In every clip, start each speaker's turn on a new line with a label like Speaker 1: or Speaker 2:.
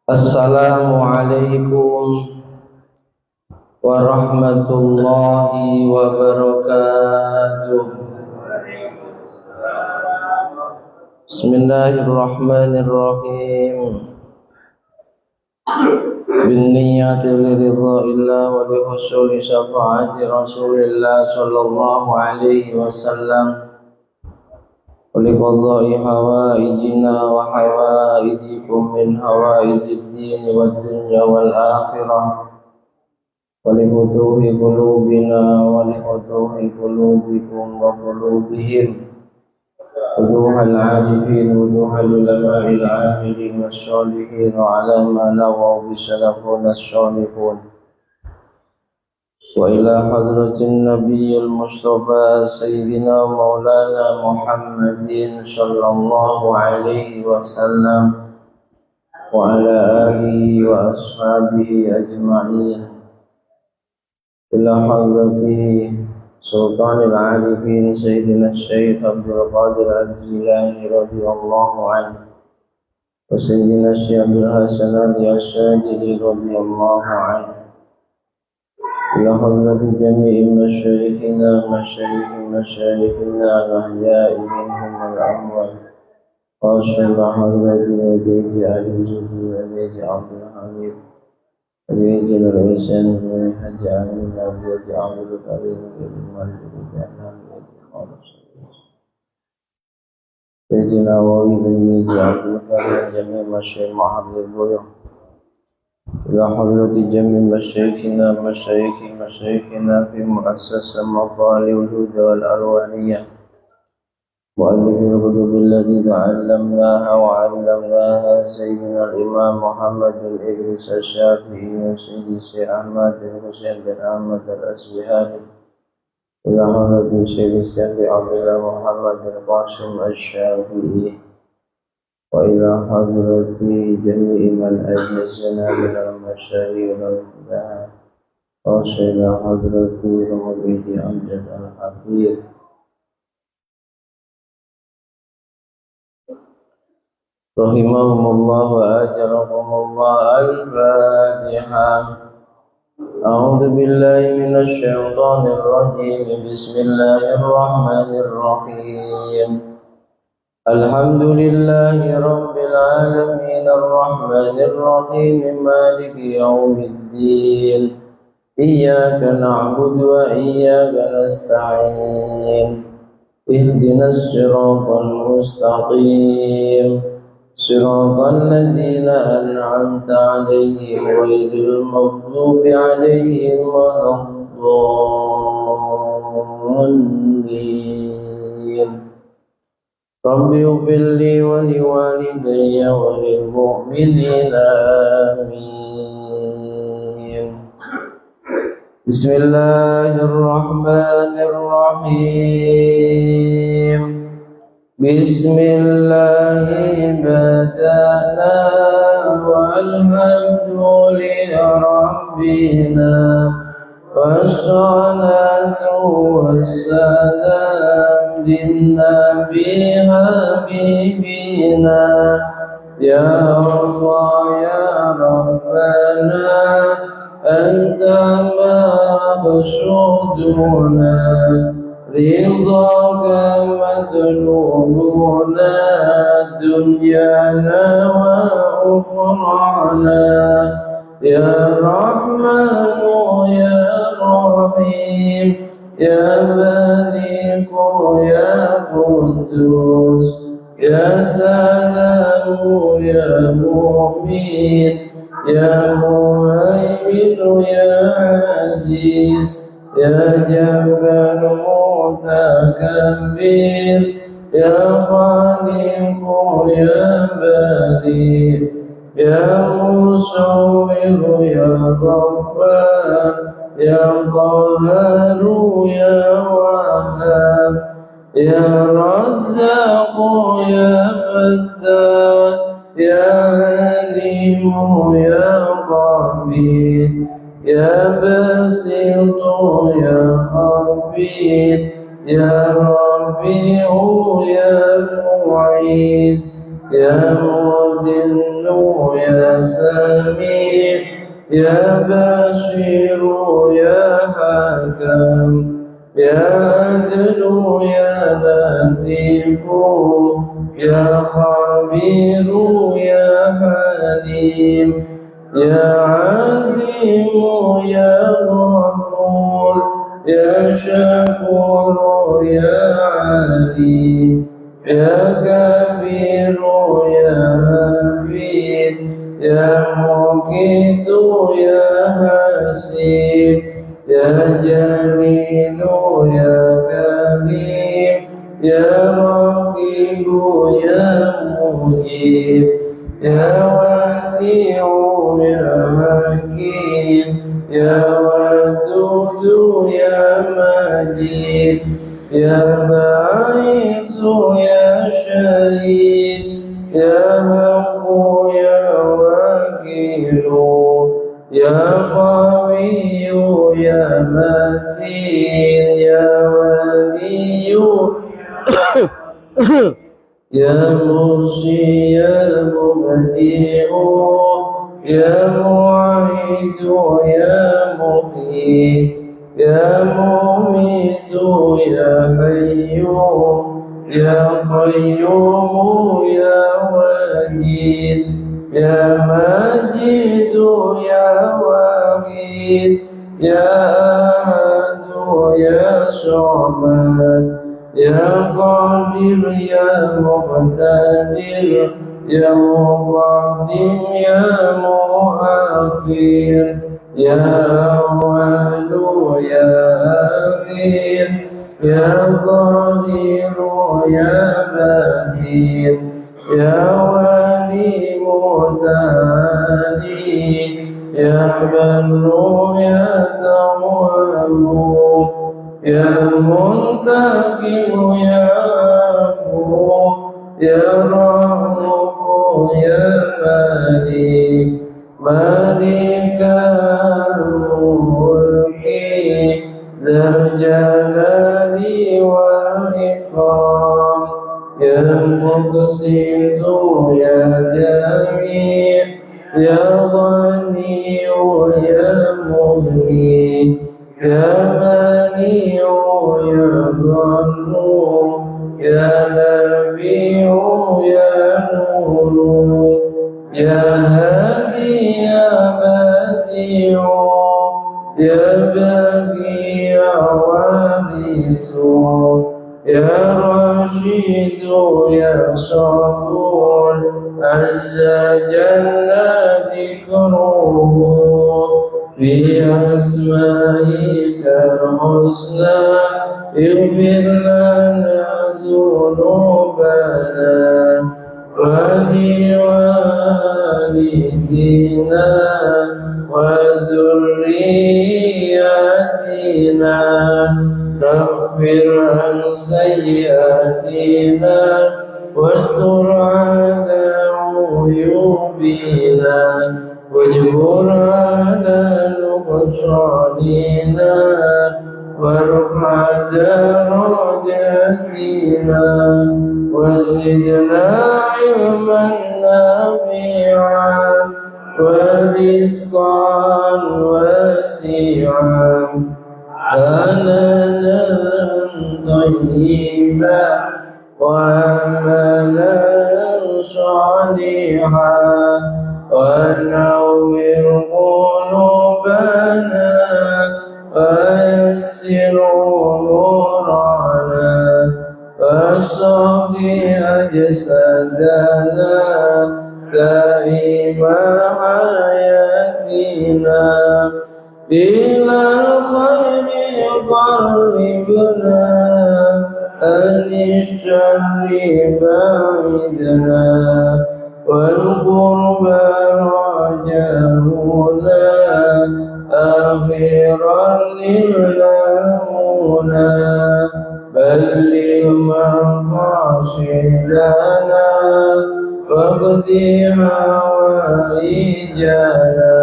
Speaker 1: Assalamualaikum warahmatullahi wabarakatuh. Bismillahirrahmanirrahim. Binniyati liridha'illah wa lihusuli syafa'ati Rasulillah sallallahu alaihi wasallam. ولقضاء حوائجنا وحوائجكم من حوائج الدين والدنيا والآخرة ولفتوح قلوبنا ولفتوح قلوبكم وقلوبهم فتوح العارفين وفتوح العلماء العاملين والصالحين على ما نووا بسلفنا الصالحون وإلى حضرة النبي المصطفى سيدنا مولانا محمد صلى الله عليه وسلم وعلى آله وأصحابه أجمعين إلى حضرة سلطان العارفين سيدنا الشيخ عبد القادر الجيلاني رضي الله عنه وسيدنا الشيخ عبد الحسن الشاذلي رضي الله عنه إلى حضرة جميع مشايخنا الأحياء منهم والأموات خاصة حضرة وجيج علي زكي وجيج عبد الحميد وجيج العيسان وحج عمين وجيج عبد الكريم وجيج الملك الجنان وجيج خالص وجيج نووي وجيج عبد الكريم جميع مشايخ محضر البيوع إلى حضرة جميع مشايخنا في مؤسسة مطالع الهدى والأروانية مؤلف الكتب التي تعلمناها وعلمناها سيدنا الإمام محمد بن إدريس الشافعي وسيدي الشيخ أحمد بن حسين بن أحمد الأصبهاني إلى حضرة الشيخ الشافعي عبد الله محمد بن قاسم الشافعي وإلى حضرة جميع من أجلسنا من المشايخ والفقهاء وإلى حضرة المريد أمجد الحفيظ رحمهم الله وأجرهم الله. الفاتحة. أعوذ بالله من الشيطان الرجيم. بسم الله الرحمن الرحيم. الحمد لله رب العالمين الرحمن الرحيم مالك يوم الدين إياك نعبد وإياك نستعين اهدنا الصراط المستقيم صراط الذين أنعمت عليهم غير المغضوب عليهم ولا الضالين. رب اغفر لي ولوالدي وللمؤمنين آمين. بسم الله الرحمن الرحيم. بسم الله بدأنا والحمد لربنا والصلاة والسلام للنبي حبيبنا يا الله يا ربنا أنت مقصودنا رضاك مطلوبنا دنيانا وأخرانا يا رحمن يا رحيم يا مالك يا قدوس يا سلام يا مؤمن يا مهيمن يا عزيز يا جبار متكبر يا خالق يا بديع يا مصور يا غفار يا قهار يا وهاب يا رزاق يا فتاح يا عليم يا قبير يا باسط يا خبير يا ربيع يا معيز يا مضل يا سميع يا بشير يا حكم يا عدل يا لطيف يا خبير يا حليم يا عليم يا غفور يا شكور يا عليم يا كبير يا حفيظ يا مقيت يا حسيب يا جليل يا كريم يا رقيب يا مجيب يا واسع يا حكيم يا ودود يا مجيد يا باعث يا شهيد يا حق يا وكيل يا قوي يا متين يا ولي يا مرشي يا مبدئ يا معيد يا مقيم يا مميت يا حي يا قيوم يا وجيد يا ماجد يا وحيد يا أحد يا صمد يا قادر يا مقتدر يا مقدم يا مؤخر يا أول يا أخير يا ظاهر يا باطن يا ولي مهتدي يا بر يا تواب يا منتقم يا عفو يا رؤوف يا مالك مالك الملك ذا الجلال والإكرام يا مقسط يا جميع يا غني يا مغني يا منيع يا ظنون يا نبي يا نور يا هادي يا بديع يا بقي يا وارث يا رشيد يا صبور عز جل ذكره في أسمائك الحسنى اغفر لنا ذنوبنا ولوالدينا وذرياتنا واغفر عن سيئاتنا واستر على عيوبنا واجبر على نقصاننا وارفع درجاتنا وزدنا علما نافعا ورزقا واسعا حلالا طيبا وعملا صالحا ونور قلوبنا ويسر أمورنا واشفي أجسادنا دائم حياتنا إلى الخير قربنا عن الشر بعدنا والقرب رجاؤنا آخرا للمنى بلغ مقاصدنا واقض حوائجنا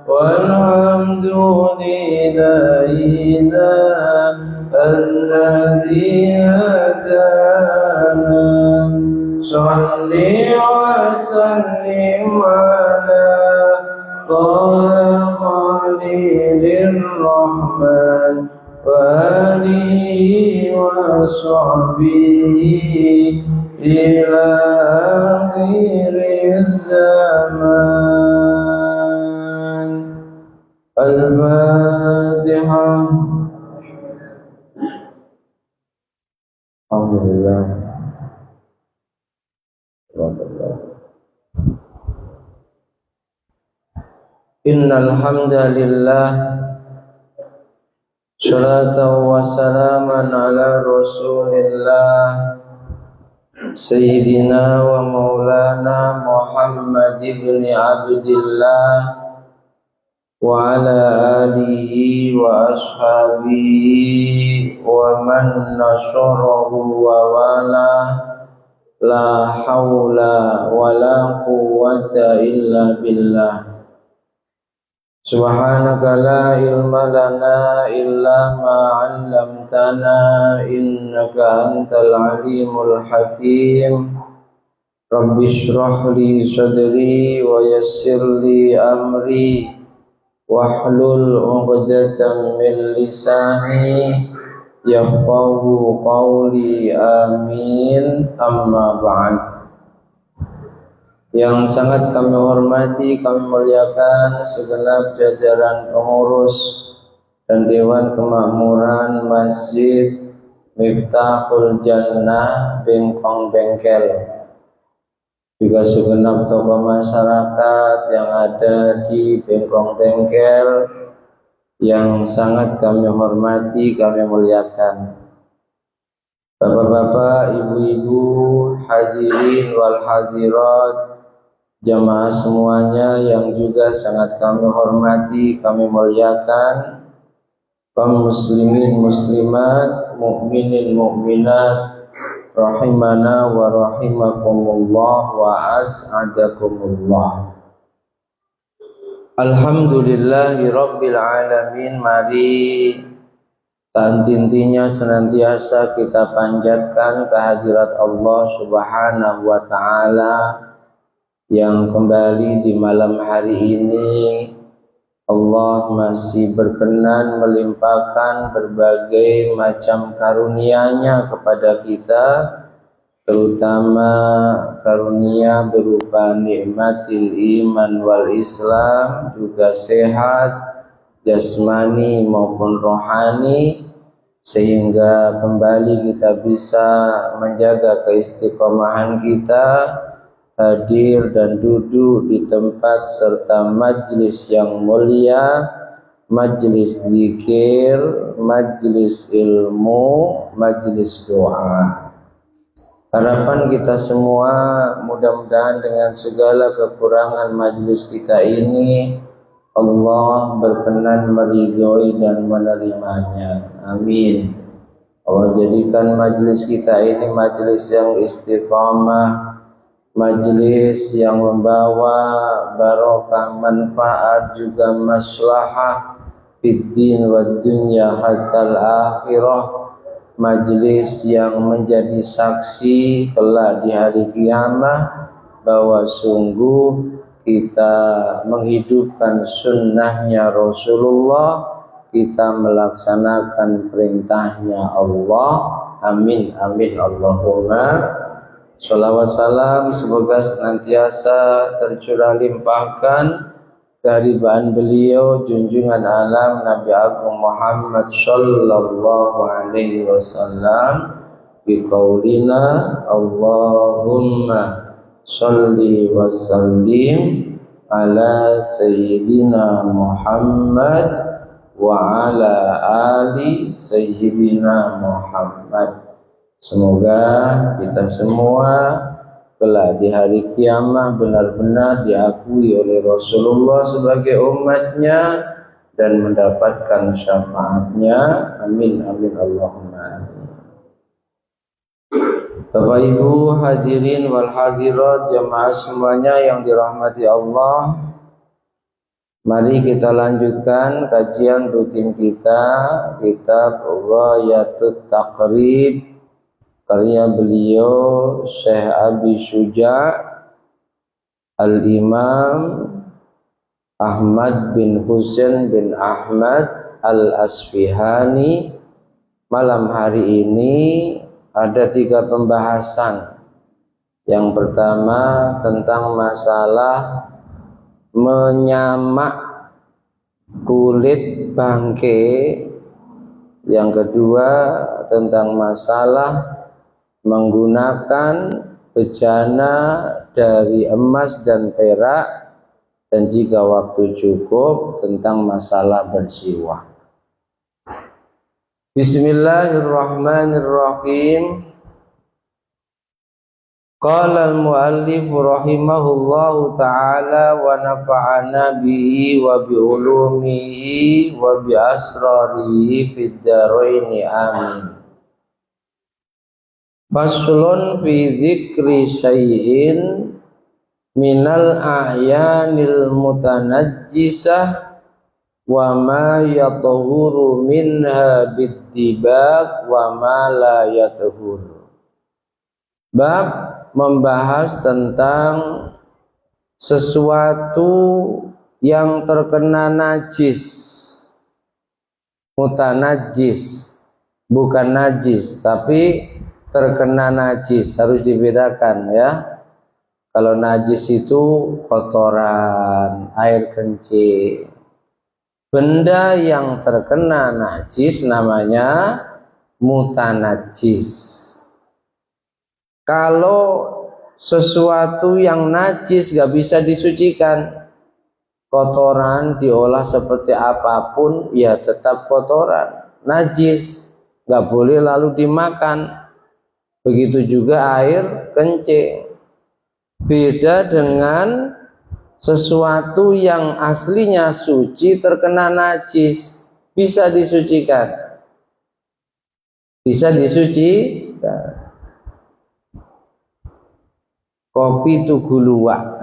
Speaker 1: والحمد لإلهنا الذي هدانا Sholli wa sallim ala Khalilur Rahman wa alihi wa sahbihi ila akhiriz zaman. Al-Fatihah. Alhamdulillah. Innal hamdalillah salatan wa salaman ala Rasulillah Sayyidina wa maulana Muhammad ibn Abdillah wa ala alihi wa ashabihi wa man nasarahu wa wala la hawla wa la quwwata illa billah. Subhanaka la ilma lana illa ma 'allamtana innaka antal alimul hakim. Rabbi shrah li sadri wa yassir li amri wahlul 'uqdatam min lisani yafqahu qawli, amin. Amma ba'd. Yang sangat kami hormati, kami muliakan segenap jajaran pengurus dan Dewan Kemakmuran Masjid Miftahul Jannah Bengkong Bengkel, juga segenap tokoh masyarakat yang ada di Bengkong Bengkel yang sangat kami hormati, kami muliakan. Bapak-bapak, ibu-ibu, hadirin wal hadirat, jamaah semuanya yang juga sangat kami hormati, kami muliakan, kaum muslimin muslimat, mukminin mukminat, rahimana wa rahimakumullah wa as'adakumullah. Alhamdulillahi rabbil alamin. Mari tantintinya senantiasa kita panjatkan kehadirat Allah Subhanahu wa ta'ala yang kembali di malam hari ini Allah masih berkenan melimpahkan berbagai macam karunia-Nya kepada kita, terutama karunia berupa nikmatil iman wal Islam, juga sehat jasmani maupun rohani, sehingga kembali kita bisa menjaga keistiqomahan kita, hadir dan duduk di tempat serta majlis yang mulia, majlis zikir, majlis ilmu, majlis doa. Harapan kita semua mudah-mudahan dengan segala kekurangan majlis kita ini Allah berkenan meridhoi dan menerimanya. Amin. Allah jadikan majlis kita ini majlis yang istiqamah, majlis yang membawa barokah, manfaat, juga maslahah fid din wad dunya hatta akhirah, majlis yang menjadi saksi kelak di hari kiamat bahwa sungguh kita menghidupkan sunnahnya Rasulullah, kita melaksanakan perintahnya Allah. Amin amin Allahumma. Sholawat salam semoga senantiasa tercurah limpahkan kehadiran beliau junjungan alam Nabi Agung Muhammad sallallahu alaihi wasallam bi qaulina Allahumma sholli wa sallim ala sayyidina Muhammad wa ala ali sayyidina Muhammad. Semoga kita semua kelak di hari kiamat benar-benar diakui oleh Rasulullah sebagai umatnya dan mendapatkan syafaatnya. Amin amin Allahumma amin. Bapak Ibu hadirin wal hadirat, jamaah semuanya yang dirahmati Allah, mari kita lanjutkan kajian rutin kita, kitab Ghayatut Taqrib, karya beliau Syekh Abi Syuja Al-Imam Ahmad bin Husain bin Ahmad Al-Asfihani. Malam hari ini ada 3 pembahasan. Yang pertama tentang masalah menyamak kulit bangke. Yang kedua tentang masalah menggunakan bejana dari emas dan perak, dan jika waktu cukup tentang masalah bersiwak. Bismillahirrahmanirrahim. Qala al-muallif rahimahullahu ta'ala wa nafa'ana bihi wa bi ulumihi wa bi asrarihi fid dharaini amin. Faslun fi dzikri syai'in minal a'yanil mutanajjisah wa ma yatahuru minha biddibaq wa ma la yatahuru. Bab membahas tentang sesuatu yang terkena najis. Mutanajjis, bukan najis tapi terkena najis, harus dibedakan ya. Kalau najis itu kotoran, air kencing. Benda yang terkena najis namanya mutanajjis. Kalau sesuatu yang najis gak bisa disucikan, kotoran diolah seperti apapun ya tetap kotoran, najis, gak boleh lalu dimakan. Begitu juga air kencing. Beda dengan sesuatu yang aslinya suci terkena najis, bisa disucikan, bisa disucikan. Kopi tugu luwak,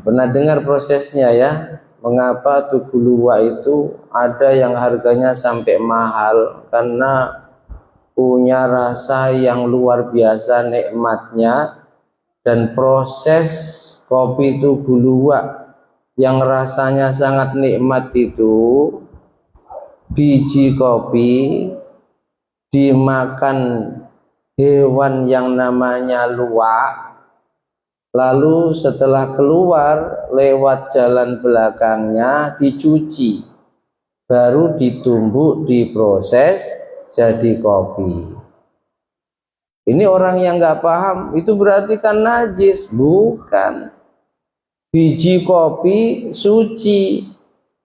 Speaker 1: pernah dengar prosesnya ya? Mengapa tugu luwak itu ada yang harganya sampai mahal? Karena punya rasa yang luar biasa nikmatnya. Dan proses kopi tugu luwak yang rasanya sangat nikmat itu, biji kopi dimakan hewan yang namanya luwak. Lalu setelah keluar lewat jalan belakangnya dicuci, baru ditumbuk, diproses jadi kopi. Ini orang yang nggak paham, itu berarti kan najis. Bukan. Biji kopi suci,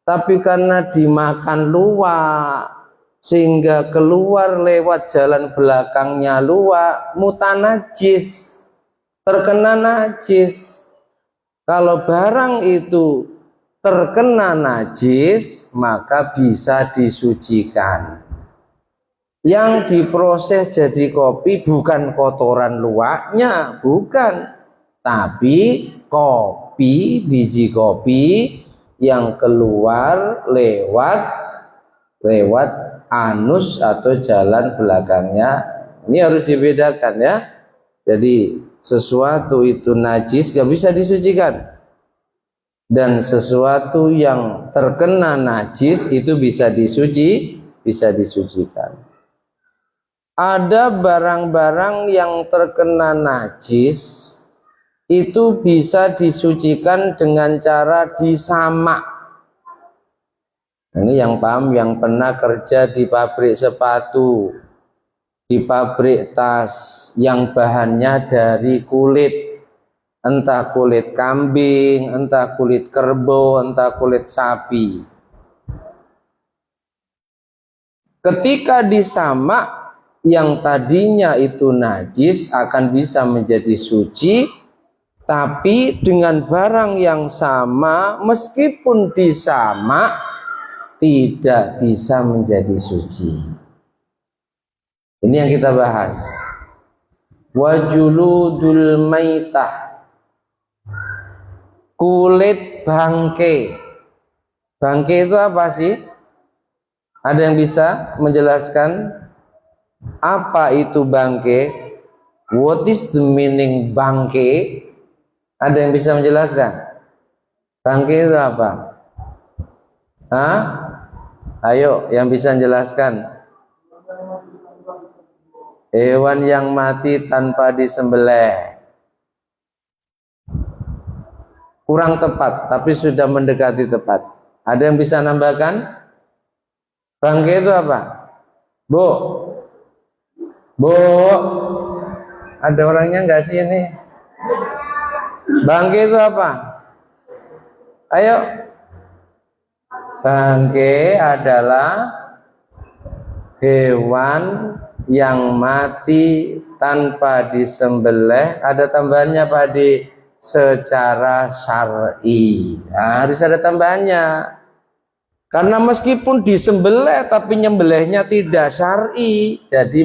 Speaker 1: tapi karena dimakan luwak sehingga keluar lewat jalan belakangnya luwak, mutanajjis, terkena najis. Kalau barang itu terkena najis, maka bisa disucikan. Yang diproses jadi kopi bukan kotoran luwaknya, bukan, tapi kopi, biji kopi yang keluar lewat anus atau jalan belakangnya. Ini harus dibedakan ya. Jadi sesuatu itu najis gak bisa disucikan, dan sesuatu yang terkena najis itu bisa disucikan. Ada barang-barang yang terkena najis itu bisa disucikan dengan cara disamak. Ini yang paham, yang pernah kerja di pabrik sepatu, di pabrik tas yang bahannya dari kulit, entah kulit kambing, entah kulit kerbau, entah kulit sapi. Ketika disamak, yang tadinya itu najis akan bisa menjadi suci, tapi dengan barang yang sama meskipun disamak tidak bisa menjadi suci. Ini yang kita bahas. Wajuludul maitah, kulit bangke. Bangke itu apa sih? Ada yang bisa menjelaskan apa itu bangke?
Speaker 2: What is the meaning bangke? Ada yang bisa menjelaskan? Bangke itu apa? Hah? Ayo, yang bisa menjelaskan. Hewan yang mati tanpa disembelih. Kurang tepat, tapi sudah mendekati tepat. Ada yang bisa nambahkan? Bangke itu apa? Bu, Bu, ada orangnya nggak sih ini? Bangke itu apa? Ayo. Bangke adalah hewan yang mati tanpa disembelih. Ada tambahannya Pak Di, secara syar'i. Nah, harus ada tambahannya. Karena meskipun disembelih tapi nyembelihnya tidak syar'i, jadi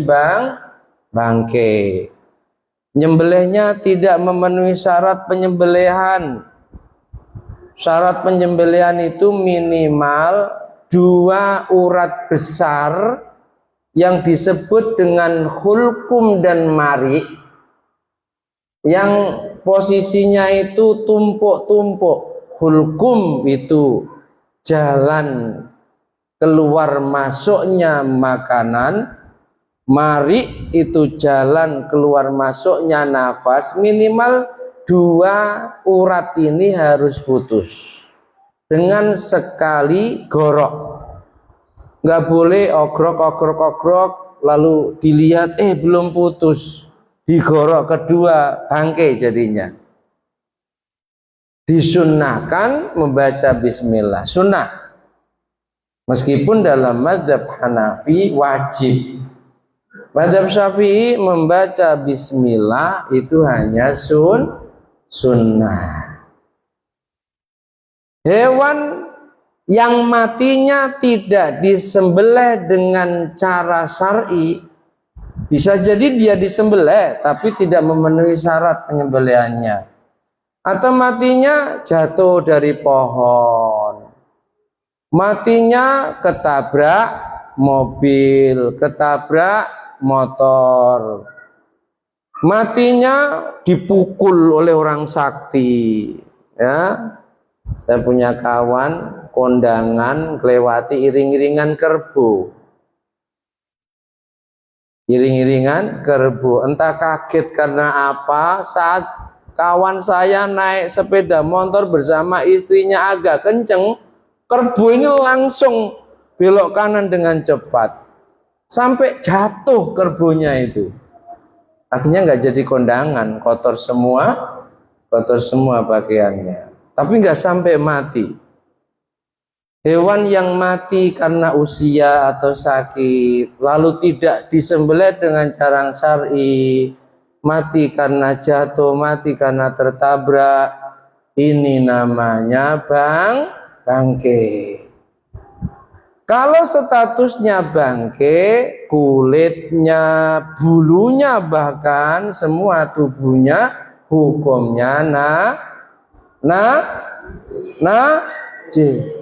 Speaker 2: bangke. Nyembelihnya tidak memenuhi syarat penyembelihan. Syarat penyembelihan itu minimal 2 urat besar yang disebut dengan hulkum dan mari, yang posisinya itu tumpuk-tumpuk. Hulkum itu jalan keluar masuknya makanan, mari itu jalan keluar masuknya nafas. Minimal 2 urat ini harus putus dengan sekali gorok. Nggak boleh ogrok lalu dilihat belum putus, digorok kedua, bangke jadinya. Disunnahkan membaca bismillah, sunnah. Meskipun dalam mazhab Hanafi wajib. Mazhab Syafi'i membaca bismillah itu hanya sunnah. Hewan yang matinya tidak disembelih dengan cara syar'i, bisa jadi dia disembelih tapi tidak memenuhi syarat penyembelihannya, atau matinya jatuh dari pohon, matinya ketabrak mobil, ketabrak motor, matinya dipukul oleh orang sakti. Ya, saya punya kawan kondangan kelewati iring-iringan kerbau. Iring-iringan kerbau, entah kaget karena apa, saat kawan saya naik sepeda motor bersama istrinya agak kenceng, kerbau ini langsung belok kanan dengan cepat sampai jatuh kerbaunya itu. Akhirnya nggak jadi kondangan, kotor semua pakaiannya, tapi nggak sampai mati. Hewan yang mati karena usia atau sakit lalu tidak disembelih dengan cara syar'i, mati karena jatuh, mati karena tertabrak, ini namanya bangke. Kalau statusnya bangke, kulitnya, bulunya, bahkan semua tubuhnya hukumnya najis.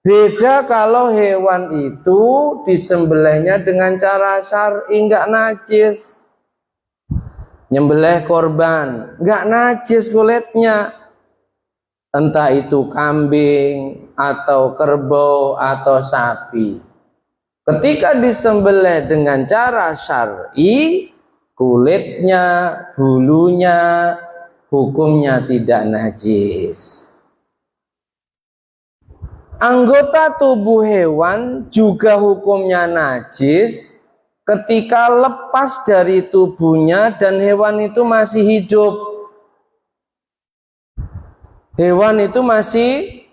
Speaker 2: Beda kalau hewan itu disembelihnya dengan cara syar'i, enggak najis. Nyembelih korban, enggak najis kulitnya. Entah itu kambing atau kerbau atau sapi. Ketika disembelih dengan cara syar'i, kulitnya, bulunya, hukumnya tidak najis. Anggota tubuh hewan juga hukumnya najis ketika lepas dari tubuhnya dan hewan itu masih hidup. Hewan itu masih,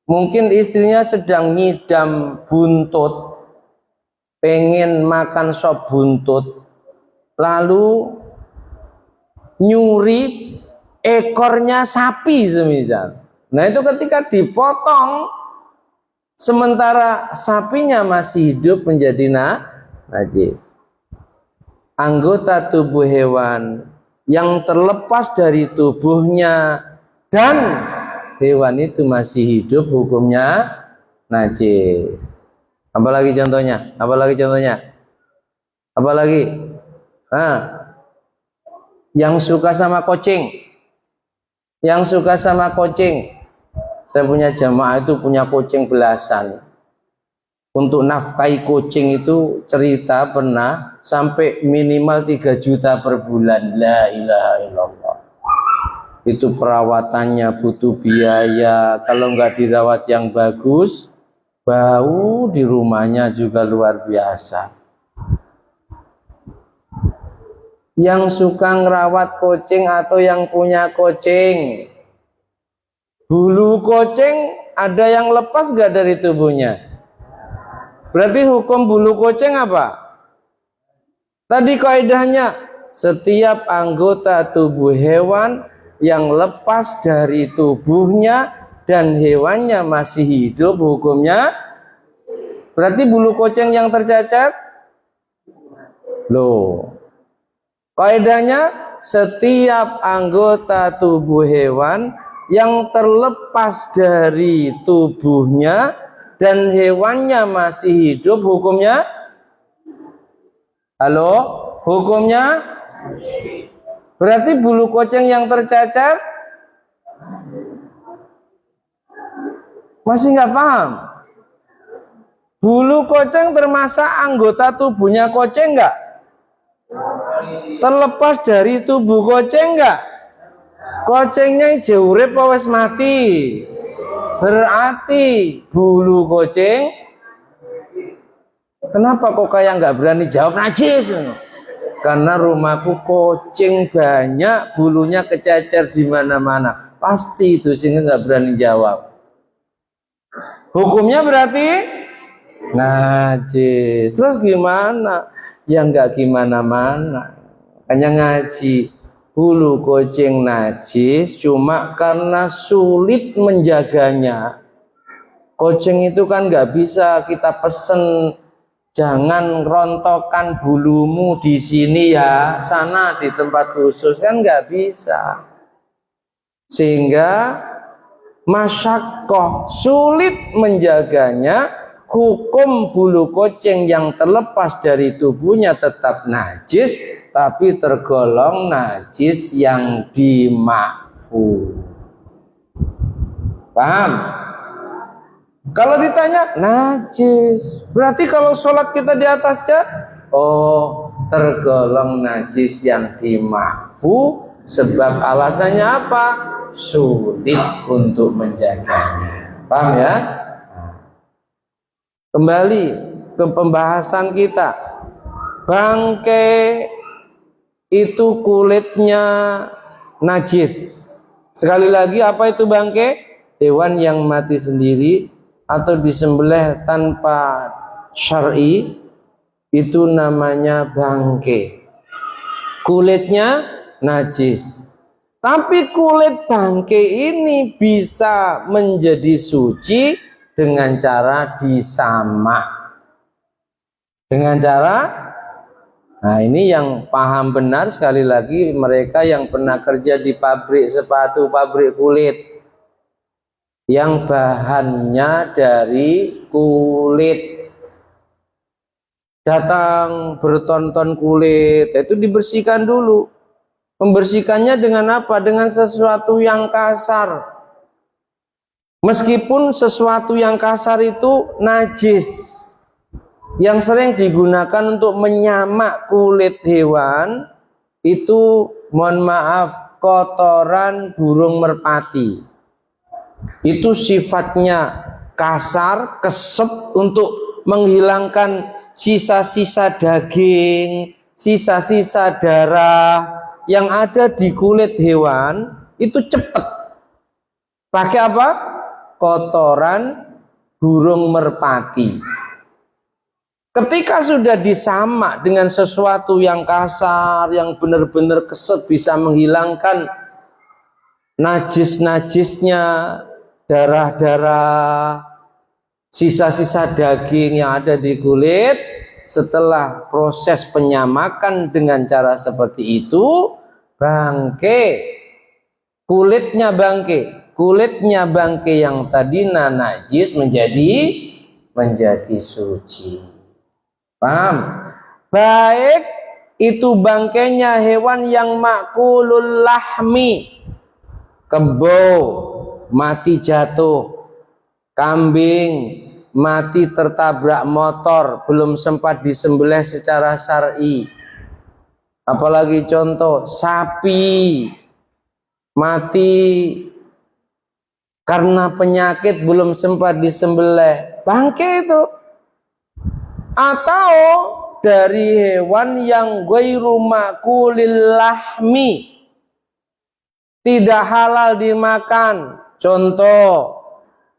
Speaker 2: mungkin istrinya sedang nyidam buntut, pengen makan sop buntut, lalu nyuri ekornya sapi semisal. Nah itu ketika dipotong, sementara sapinya masih hidup, menjadi najis. Anggota tubuh hewan yang terlepas dari tubuhnya dan hewan itu masih hidup, hukumnya najis. Apalagi contohnya? Apalagi? Yang suka sama kucing, yang suka sama kucing. Saya punya jamaah itu punya kucing belasan. Untuk nafkahi kucing itu cerita pernah sampai minimal 3 juta per bulan. La ilaha illallah. Itu perawatannya butuh biaya. Kalau nggak dirawat yang bagus, bau di rumahnya juga luar biasa. Yang suka ngerawat kucing atau yang punya kucing, bulu kucing ada yang lepas gak dari tubuhnya? Berarti hukum bulu kucing apa? Tadi kaidahnya, setiap anggota tubuh hewan yang lepas dari tubuhnya dan hewannya masih hidup, hukumnya berarti bulu kucing yang tercacat. Loh, kaidahnya setiap anggota tubuh hewan yang terlepas dari tubuhnya dan hewannya masih hidup, hukumnya, halo, hukumnya berarti bulu kucing yang tercacat. Masih nggak paham? Bulu kucing termasuk anggota tubuhnya kucing nggak? Terlepas dari tubuh kucing enggak? Kucingnya jauh urip wis mati. Berarti bulu kucing, kenapa kok kayak nggak berani jawab najis? Karena rumahku kucing banyak, bulunya kececer di mana-mana. Pasti itu sehingga nggak berani jawab. Hukumnya berarti najis. Terus gimana? Ya nggak gimana-mana. Hanya ngaji, bulu kucing najis cuma karena sulit menjaganya. Kucing itu kan nggak bisa kita pesen, jangan rontokkan bulumu di sini ya, sana di tempat khusus, kan nggak bisa. Sehingga masyakoh, sulit menjaganya. Hukum bulu kucing yang terlepas dari tubuhnya tetap najis, tapi tergolong najis yang dimakfu. Paham? Kalau ditanya najis, berarti kalau sholat kita di atasnya, oh tergolong najis yang dimakfu. Sebab alasannya apa? Sulit untuk menjaganya. Paham ya? Kembali ke pembahasan kita. Bangkai itu kulitnya najis. Sekali lagi, apa itu bangkai? Hewan yang mati sendiri atau disembelih tanpa syar'i, itu namanya bangkai. Kulitnya najis. Tapi kulit bangkai ini bisa menjadi suci dengan cara disamak. Dengan cara, nah ini yang paham benar, sekali lagi mereka yang pernah kerja di pabrik sepatu, pabrik kulit, yang bahannya dari kulit. Datang berton-ton kulit, itu dibersihkan dulu. Membersihkannya dengan apa? Dengan sesuatu yang kasar. Meskipun sesuatu yang kasar itu najis, yang sering digunakan untuk menyamak kulit hewan, itu mohon maaf, kotoran burung merpati. Itu sifatnya kasar, kesep untuk menghilangkan sisa-sisa daging, sisa-sisa darah yang ada di kulit hewan. Itu cepat. Pakai apa? Kotoran burung merpati. Ketika sudah disamak dengan sesuatu yang kasar, yang benar-benar keset, bisa menghilangkan najis-najisnya, darah-darah, sisa-sisa daging yang ada di kulit, setelah proses penyamakan dengan cara seperti itu, bangkai, kulitnya bangkai yang tadi najis menjadi suci. Paham? Baik itu bangkainya hewan yang makulul lahmi. Kebo mati jatuh, kambing mati tertabrak motor, belum sempat disembelih secara syar'i. Apalagi contoh sapi mati karena penyakit belum sempat disembelih, bangkai itu. Atau dari hewan yang ghairu makulil lahmi, tidak halal dimakan. Contoh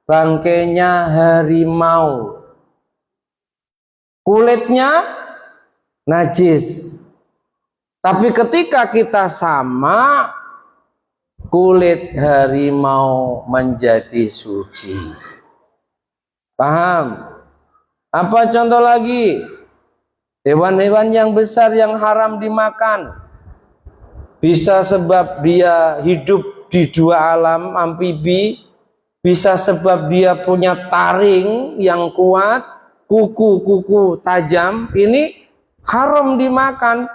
Speaker 2: bangkainya harimau, kulitnya najis, tapi ketika kita sama, kulit harimau menjadi suci. Paham? Apa contoh lagi? Hewan-hewan yang besar yang haram dimakan, bisa sebab dia hidup di dua alam amfibi, bisa sebab dia punya taring yang kuat, kuku-kuku tajam, ini haram dimakan.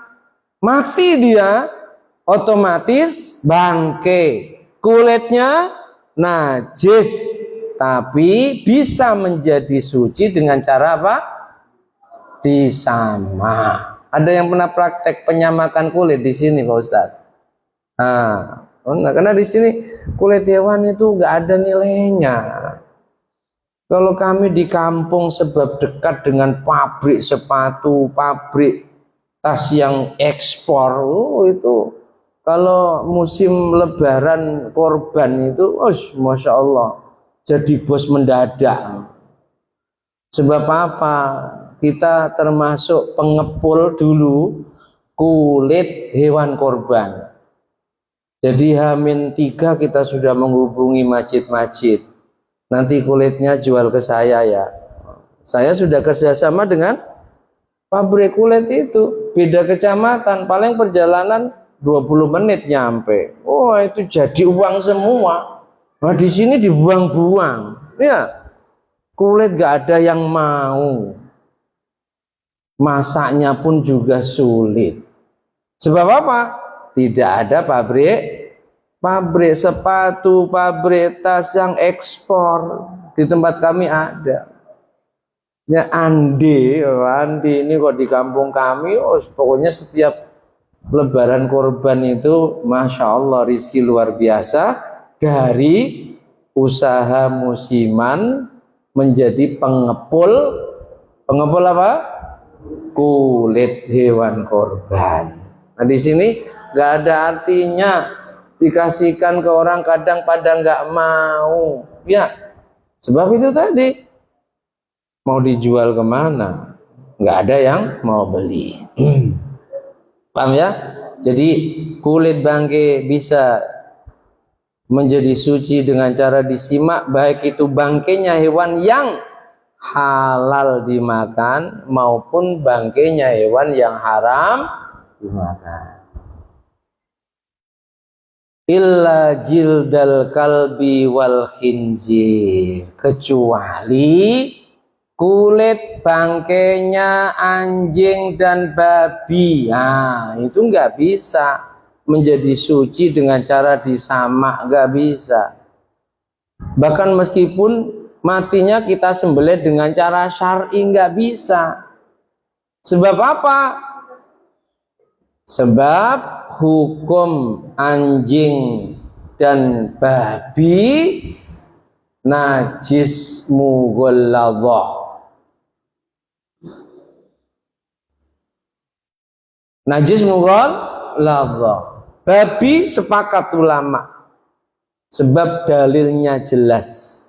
Speaker 2: Mati dia, otomatis bangke, kulitnya najis, tapi bisa menjadi suci dengan cara apa? Disama. Ada yang pernah praktek penyamakan kulit di sini, Pak Ustadz? Karena di sini kulit hewan itu nggak ada nilainya. Kalau kami di kampung sebab dekat dengan pabrik sepatu, pabrik tas yang ekspor, itu kalau musim lebaran korban itu, masya Allah, jadi bos mendadak. Sebab apa? Kita termasuk pengepul dulu kulit hewan korban. Jadi H-3 kita sudah menghubungi masjid-masjid. Nanti kulitnya jual ke saya ya. Saya sudah kerjasama dengan pabrik kulit itu. Beda kecamatan, paling perjalanan 20 menit nyampe. Oh, itu jadi uang semua. Nah, di sini dibuang-buang. Ya, kulit gak ada yang mau. Masaknya pun juga sulit. Sebab apa? Tidak ada pabrik sepatu, pabrik tas yang ekspor. Di tempat kami ada. Ya Andi ini kok di kampung kami, pokoknya setiap lebaran korban itu, masya Allah, rizki luar biasa. Dari usaha musiman menjadi pengepul apa? Kulit hewan korban. Nah di sini nggak ada artinya dikasihkan ke orang, kadang pada nggak mau. Ya, sebab itu tadi. Mau dijual kemana? Nggak ada yang mau beli. Paham ya? Jadi kulit bangkai bisa menjadi suci dengan cara disimak, baik itu bangkainya hewan yang halal dimakan maupun bangkainya hewan yang haram dimakan. Illa jildal kalbi wal khinzir, kecuali kulit bangkainya anjing dan babi. Nah, itu nggak bisa menjadi suci dengan cara disamak, nggak bisa. Bahkan meskipun matinya kita sembelih dengan cara syar'i, nggak bisa. Sebab apa? Sebab hukum anjing dan babi najis mughalladhah. Najis mughalladhah. Babi sepakat ulama. Sebab dalilnya jelas.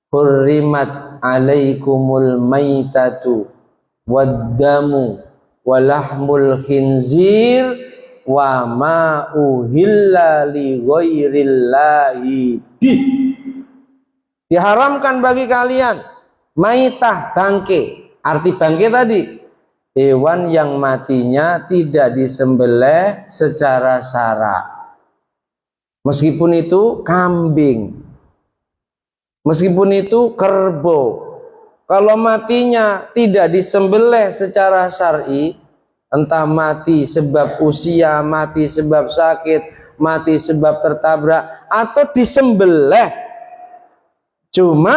Speaker 2: Hurrimat alaikumul maitatu waddamu walahmul khinzir wa ma uhilla li ghairillahi bih. Diharamkan bagi kalian maitah, bangke. Arti bangke tadi, hewan yang matinya tidak disembelih secara syara'. Meskipun itu kambing, meskipun itu kerbau, kalau matinya tidak disembelih secara syar'i, entah mati sebab usia, mati sebab sakit, mati sebab tertabrak, atau disembelih. Cuma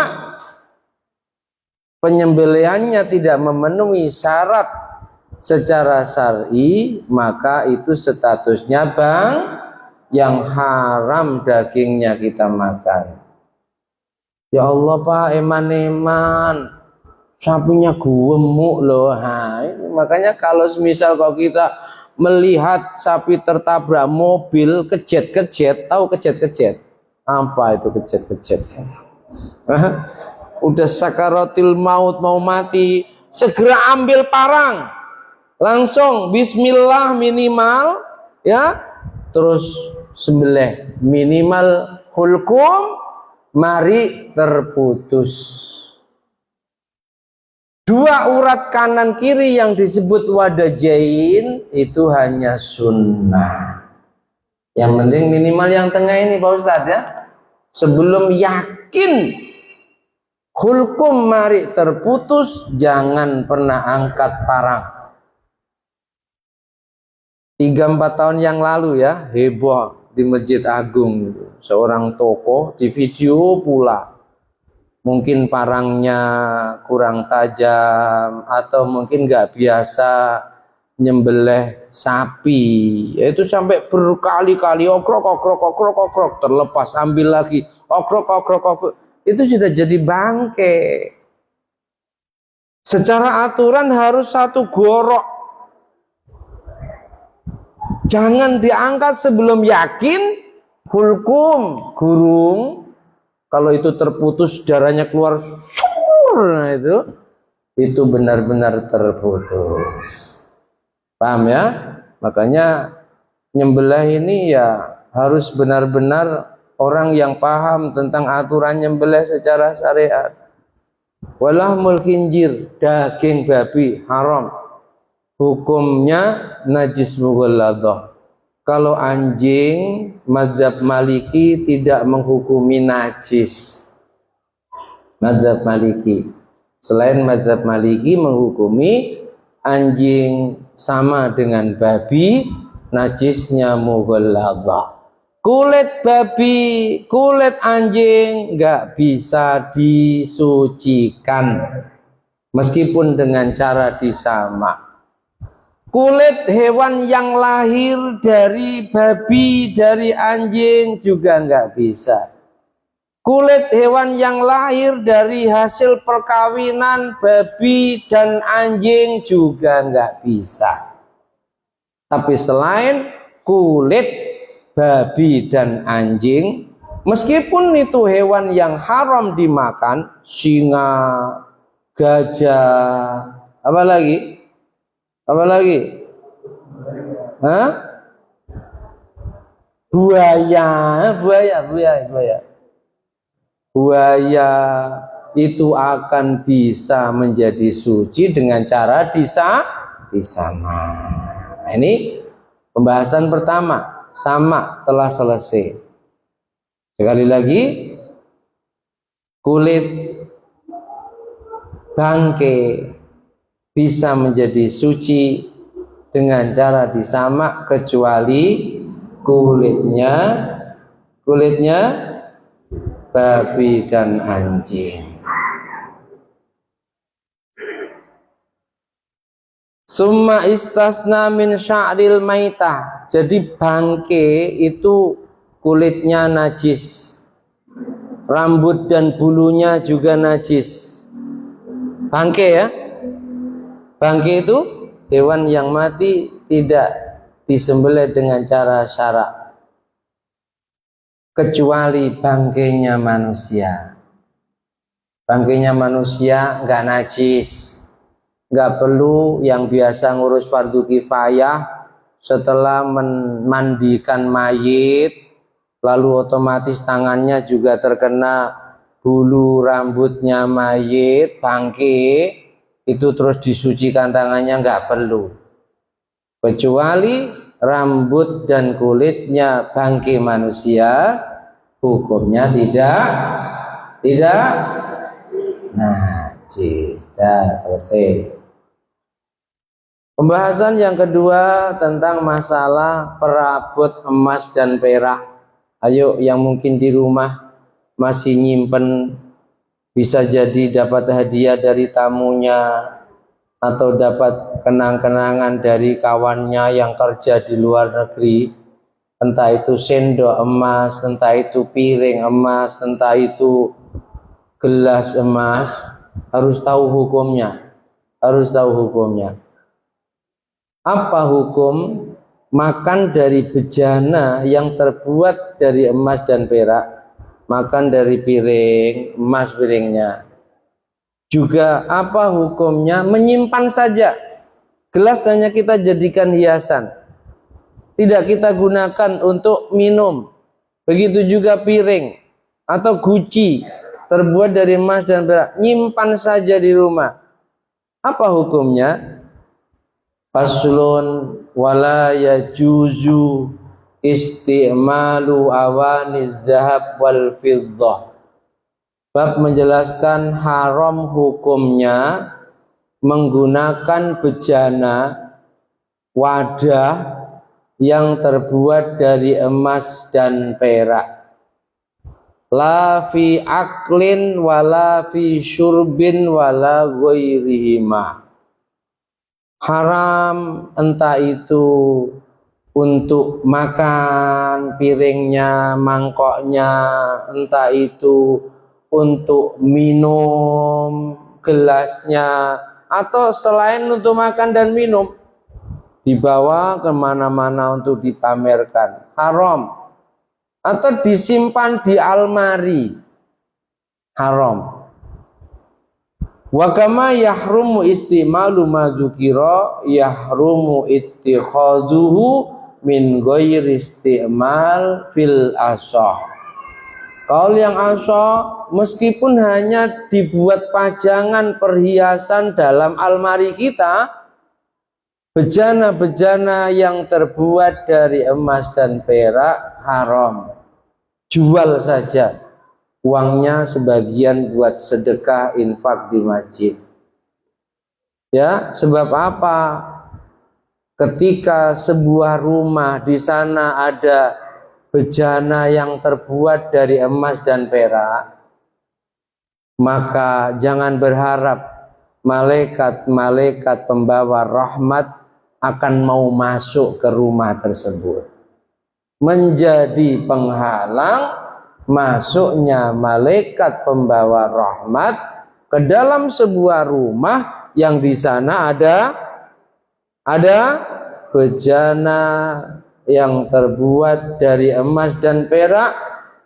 Speaker 2: penyembelihannya tidak memenuhi syarat secara syar'i, maka itu statusnya bang yang haram dagingnya kita makan. Ya Allah Pak, eman-eman sapinya gemuk loh. Makanya kalau semisal kalau kita melihat sapi tertabrak mobil kejet-kejet, tahu kejet-kejet? Apa itu kejet-kejet? Udah sakaratil maut, mau mati, segera ambil parang, langsung bismillah minimal, ya, terus sembelih minimal hulkum, mari terputus. Dua urat kanan kiri yang disebut wadajain itu hanya sunnah. Yang penting minimal yang tengah ini Pak Ustadz ya. Sebelum yakin hulkum mari terputus, jangan pernah angkat parang. 3-4 tahun yang lalu ya, heboh di Masjid Agung, seorang tokoh di video pula. Mungkin parangnya kurang tajam atau mungkin nggak biasa nyembelih sapi, itu sampai berkali-kali okrok terlepas, ambil lagi okrok, itu sudah jadi bangke. Secara aturan harus satu gorok, jangan diangkat sebelum yakin hulkum gurung. Kalau itu terputus, darahnya keluar, nah itu benar-benar terputus. Paham ya? Makanya nyembelih ini ya harus benar-benar orang yang paham tentang aturan nyembelih secara syariat. Walahmul khinjir, daging babi haram, hukumnya najis mughalladah. Kalau anjing, mazhab Maliki tidak menghukumi najis. Mazhab Maliki, selain mazhab Maliki menghukumi anjing sama dengan babi, najisnya mughalladah. Kulit babi, kulit anjing nggak bisa disucikan meskipun dengan cara disamak. Kulit hewan yang lahir dari babi, dari anjing juga nggak bisa. Kulit hewan yang lahir dari hasil perkawinan babi dan anjing juga nggak bisa. Tapi selain kulit babi dan anjing, meskipun itu hewan yang haram dimakan, singa, gajah, apa lagi? Apa lagi? Hah? Buaya itu akan bisa menjadi suci dengan cara disama. Nah, ini pembahasan pertama, sama telah selesai. Sekali lagi, kulit bangke bisa menjadi suci dengan cara disamak kecuali kulitnya babi dan anjing. Summa istasna min sya'ril maitah. Jadi bangke itu kulitnya najis, rambut dan bulunya juga najis. Bangke ya, bangke itu hewan yang mati tidak disembelih dengan cara syara, kecuali bangkainya manusia. Bangkainya manusia nggak najis, nggak perlu yang biasa ngurus fardu kifayah setelah memandikan mayit, lalu otomatis tangannya juga terkena bulu rambutnya mayit, bangke, itu terus disucikan tangannya, nggak perlu. Kecuali rambut dan kulitnya bangke manusia, hukumnya tidak najis. Dah selesai. Pembahasan yang kedua tentang masalah perabot emas dan perak. Ayo yang mungkin di rumah masih nyimpen, bisa jadi dapat hadiah dari tamunya atau dapat kenang-kenangan dari kawannya yang kerja di luar negeri. Entah itu sendok emas, entah itu piring emas, entah itu gelas emas, harus tahu hukumnya. Harus tahu hukumnya. Apa hukum makan dari bejana yang terbuat dari emas dan perak? Makan dari piring, emas piringnya. Juga apa hukumnya menyimpan saja? Gelas hanya kita jadikan hiasan, tidak kita gunakan untuk minum. Begitu juga piring atau guci terbuat dari emas dan perak, nyimpan saja di rumah. Apa hukumnya? Faslun wala yajuzu isti'malu awanidz dzahab wal fiddah. Bab menjelaskan haram hukumnya menggunakan bejana, wadah yang terbuat dari emas dan perak. La fi aklin wala fi syurbin wala ghairihima. Haram entah itu untuk makan piringnya, mangkoknya, entah itu untuk minum gelasnya, atau selain untuk makan dan minum, dibawa kemana-mana untuk dipamerkan, haram. Atau disimpan di almari, haram. Wa kama yahrumu istimalu ma dzukira yahrumu ittikhaduhu min ghairi istimal fil ashah. Kaul yang ashah, meskipun hanya dibuat pajangan perhiasan dalam almari kita, bejana-bejana yang terbuat dari emas dan perak haram. Jual saja. Uangnya sebagian buat sedekah, infak di masjid. Ya, sebab apa? Ketika sebuah rumah di sana ada bejana yang terbuat dari emas dan perak, maka jangan berharap malaikat-malaikat pembawa rahmat akan mau masuk ke rumah tersebut, menjadi penghalang masuknya malaikat pembawa rahmat ke dalam sebuah rumah yang di sana ada bejana yang terbuat dari emas dan perak,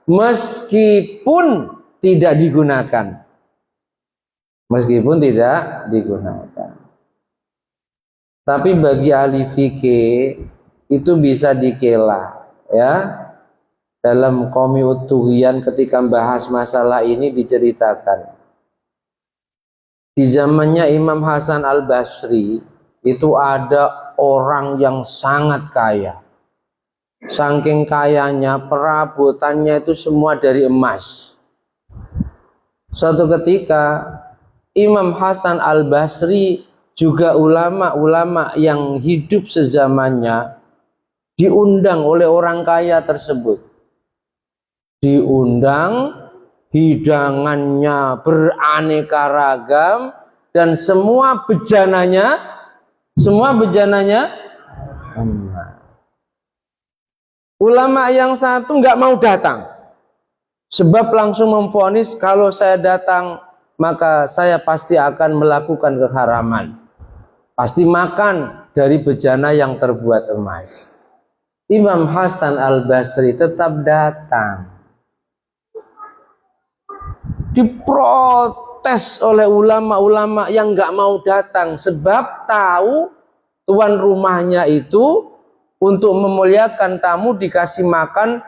Speaker 2: meskipun tidak digunakan. Meskipun tidak digunakan. Tapi bagi ahli fikih itu bisa dikela, ya. Dalam Qomi Ut-Tughyan ketika membahas masalah ini diceritakan, di zamannya Imam Hasan Al-Basri itu ada orang yang sangat kaya. Saking kayanya, perabotannya itu semua dari emas. Suatu ketika Imam Hasan Al-Basri juga ulama-ulama yang hidup sezamannya diundang oleh orang kaya tersebut. Diundang, hidangannya beraneka ragam, dan semua bejananya emas. Ulama yang satu nggak mau datang, sebab langsung memvonis kalau saya datang maka saya pasti akan melakukan keharaman, pasti makan dari bejana yang terbuat emas. Imam Hasan Al-Basri tetap datang. Diprotes oleh ulama-ulama yang nggak mau datang, sebab tahu tuan rumahnya itu untuk memuliakan tamu dikasih makan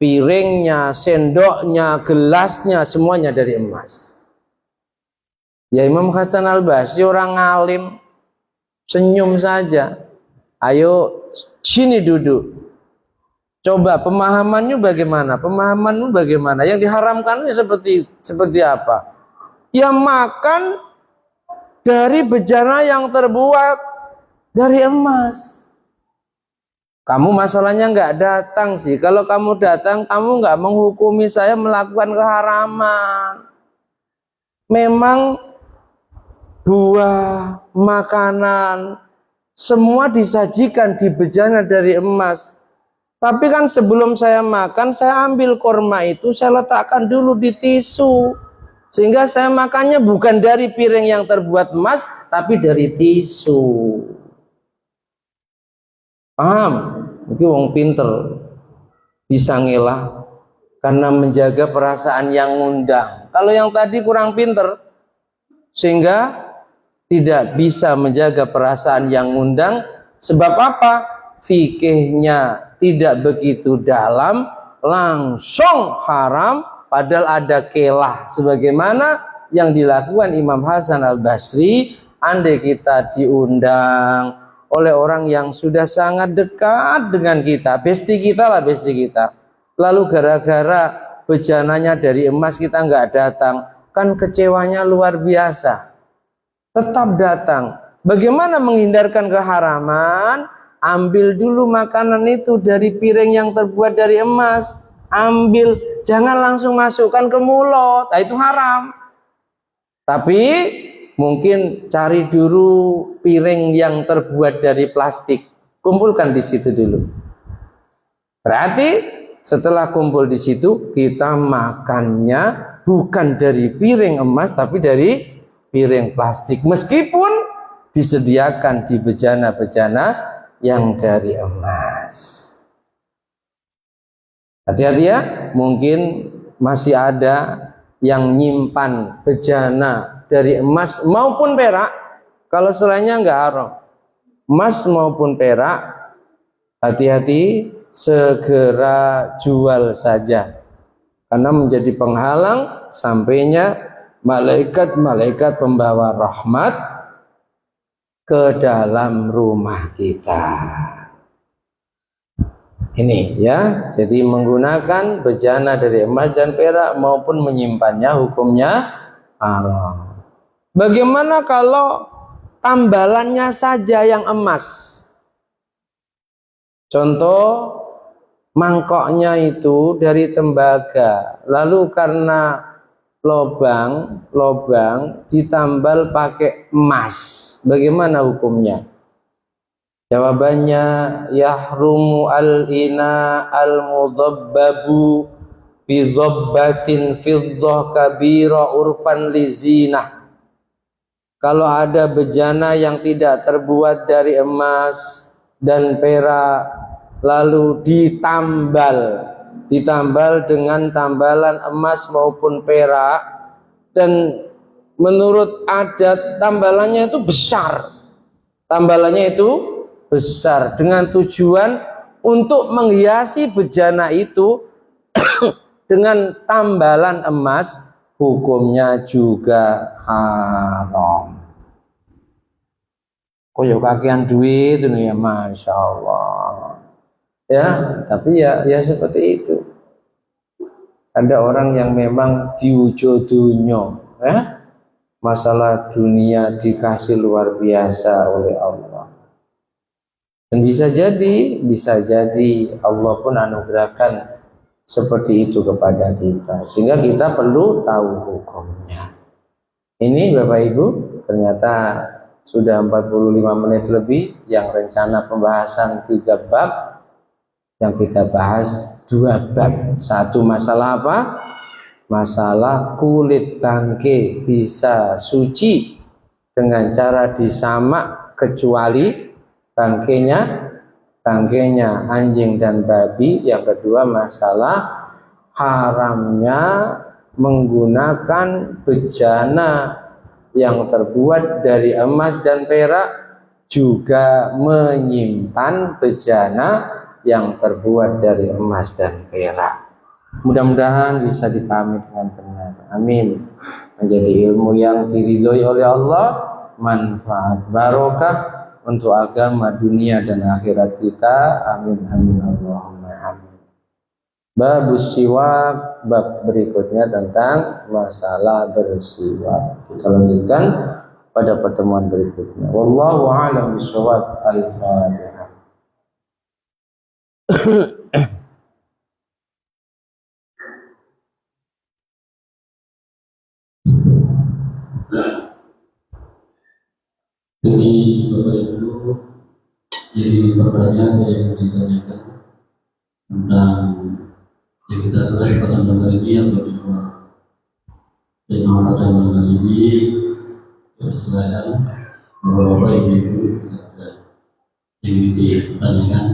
Speaker 2: piringnya, sendoknya, gelasnya, semuanya dari emas. Ya Imam Hasan Al-Basri orang alim, senyum saja. Ayo sini duduk. Coba pemahamannya bagaimana? Pemahamanmu bagaimana? Yang diharamkan seperti apa? Ya makan dari bejana yang terbuat dari emas. Kamu masalahnya nggak datang sih. Kalau kamu datang, kamu nggak menghukumi saya melakukan keharaman. Memang buah, makanan, semua disajikan di bejana dari emas. Tapi kan sebelum saya makan, saya ambil korma itu, saya letakkan dulu di tisu. Sehingga saya makannya bukan dari piring yang terbuat emas, tapi dari tisu. Paham? Mungkin wong pinter bisa ngelah karena menjaga perasaan yang ngundang. Kalau yang tadi kurang pinter, sehingga tidak bisa menjaga perasaan yang ngundang. Sebab apa? Fikihnya tidak begitu dalam, langsung haram, padahal ada kelah. Sebagaimana yang dilakukan Imam Hasan Al-Basri, andai kita diundang oleh orang yang sudah sangat dekat dengan kita, besti kita lah, besti kita, lalu gara-gara bejananya dari emas kita nggak datang, kan kecewanya luar biasa. Tetap datang. Bagaimana menghindarkan keharaman? Ambil dulu makanan itu dari piring yang terbuat dari emas. Ambil, jangan langsung masukkan ke mulut. Nah, itu haram. Tapi mungkin cari dulu piring yang terbuat dari plastik. Kumpulkan di situ dulu. Berarti setelah kumpul di situ, kita makannya bukan dari piring emas, tapi dari piring plastik, meskipun disediakan di bejana-bejana yang dari emas. Hati-hati ya, mungkin masih ada yang nyimpan bejana dari emas maupun perak. Kalau selainnya nggak haram, emas maupun perak, hati-hati, segera jual saja, karena menjadi penghalang sampainya malaikat-malaikat pembawa rahmat ke dalam rumah kita. Ini ya, jadi menggunakan bejana dari emas dan perak maupun menyimpannya hukumnya haram. Bagaimana kalau tambalannya saja yang emas? Contoh, mangkoknya itu dari tembaga, lalu karena lobang ditambal pakai emas, bagaimana hukumnya? Jawabannya, yahrumu al-ina al-mudabbabu bi dhabbatin fiddah kabira urfan lizinah. Kalau ada bejana yang tidak terbuat dari emas dan perak, lalu ditambal dengan tambalan emas maupun perak, dan menurut adat tambalannya itu besar dengan tujuan untuk menghiasi bejana itu dengan tambalan emas, hukumnya juga haram. Koyo kakean duit itu ya, Masya Allah ya, tapi ya seperti itu. Ada orang yang memang diwujudunya ya, masalah dunia dikasih luar biasa oleh Allah, dan bisa jadi Allah pun anugerahkan seperti itu kepada kita, sehingga kita perlu tahu hukumnya. Ini Bapak Ibu, ternyata sudah 45 menit lebih, yang rencana pembahasan 3 bab, yang kita bahas 2 bab. Satu masalah apa? Masalah kulit bangkai bisa suci dengan cara disamak kecuali bangkainya anjing dan babi. Yang kedua masalah haramnya menggunakan bejana yang terbuat dari emas dan perak, juga menyimpan bejana yang terbuat dari emas dan perak. Mudah-mudahan bisa dipahami dengan benar. Amin. Menjadi ilmu yang diridhoi oleh Allah, manfaat barokah untuk agama dunia dan akhirat kita. Amin amin Allahumma amin. Babus siwak, bab berikutnya tentang masalah bersiwak. Kita lanjutkan. pada pertemuan berikutnya. Wallahu a'lam bishawab. Al-Fatihah.
Speaker 3: Jadi Bapak Ibu, jadi pertanyaan yang ditanyakan tentang yang kita bahas pada malam ini atau di luar tema pada malam ini, persilakan Bapak Ibu silakan yang ditanyakan.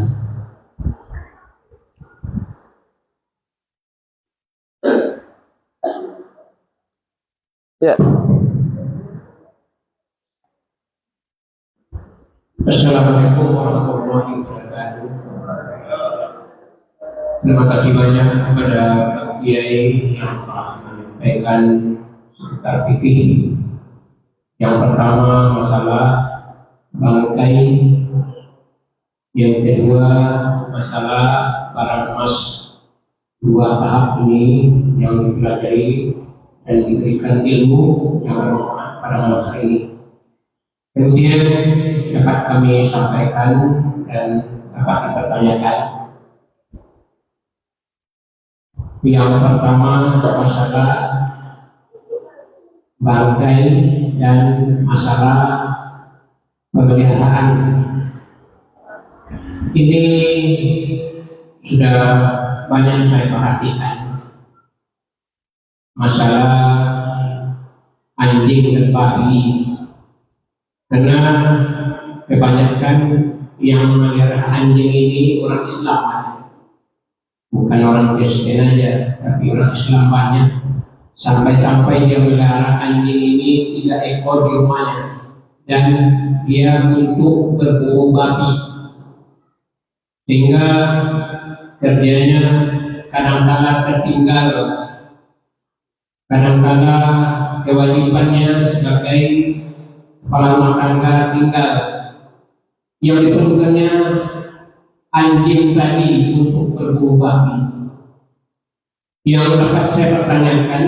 Speaker 2: Ya.
Speaker 4: Assalamualaikum warahmatullahi wabarakatuh. Terima kasih banyak kepada Kiai yang telah menyampaikan seputar fikih. Yang pertama masalah bangkai, yang kedua masalah barang emas. Dua tahap ini yang dipelajari dan diberikan ilmu yang bermanfaat pada malam hari ini. Kemudian dapat kami sampaikan dan dapat dipertanyakan. Yang pertama masalah bangkai dan masalah pemeliharaan. Ini sudah banyak saya perhatikan. Masalah anjing dan babi. Karena kebanyakan yang memelihara anjing ini orang Islam, bukan orang Kristen aja, tapi orang Islam banyak. Sampai-sampai dia memelihara anjing ini 3 ekor di rumahnya, dan dia untuk berburu babi, sehingga kerjanya kadang-kala tertinggal, kadang-kala kewajibannya sebagai kepala rumah tangga tinggal. Yang diperlukannya anjing tadi untuk berburu babi. Yang dapat saya pertanyakan,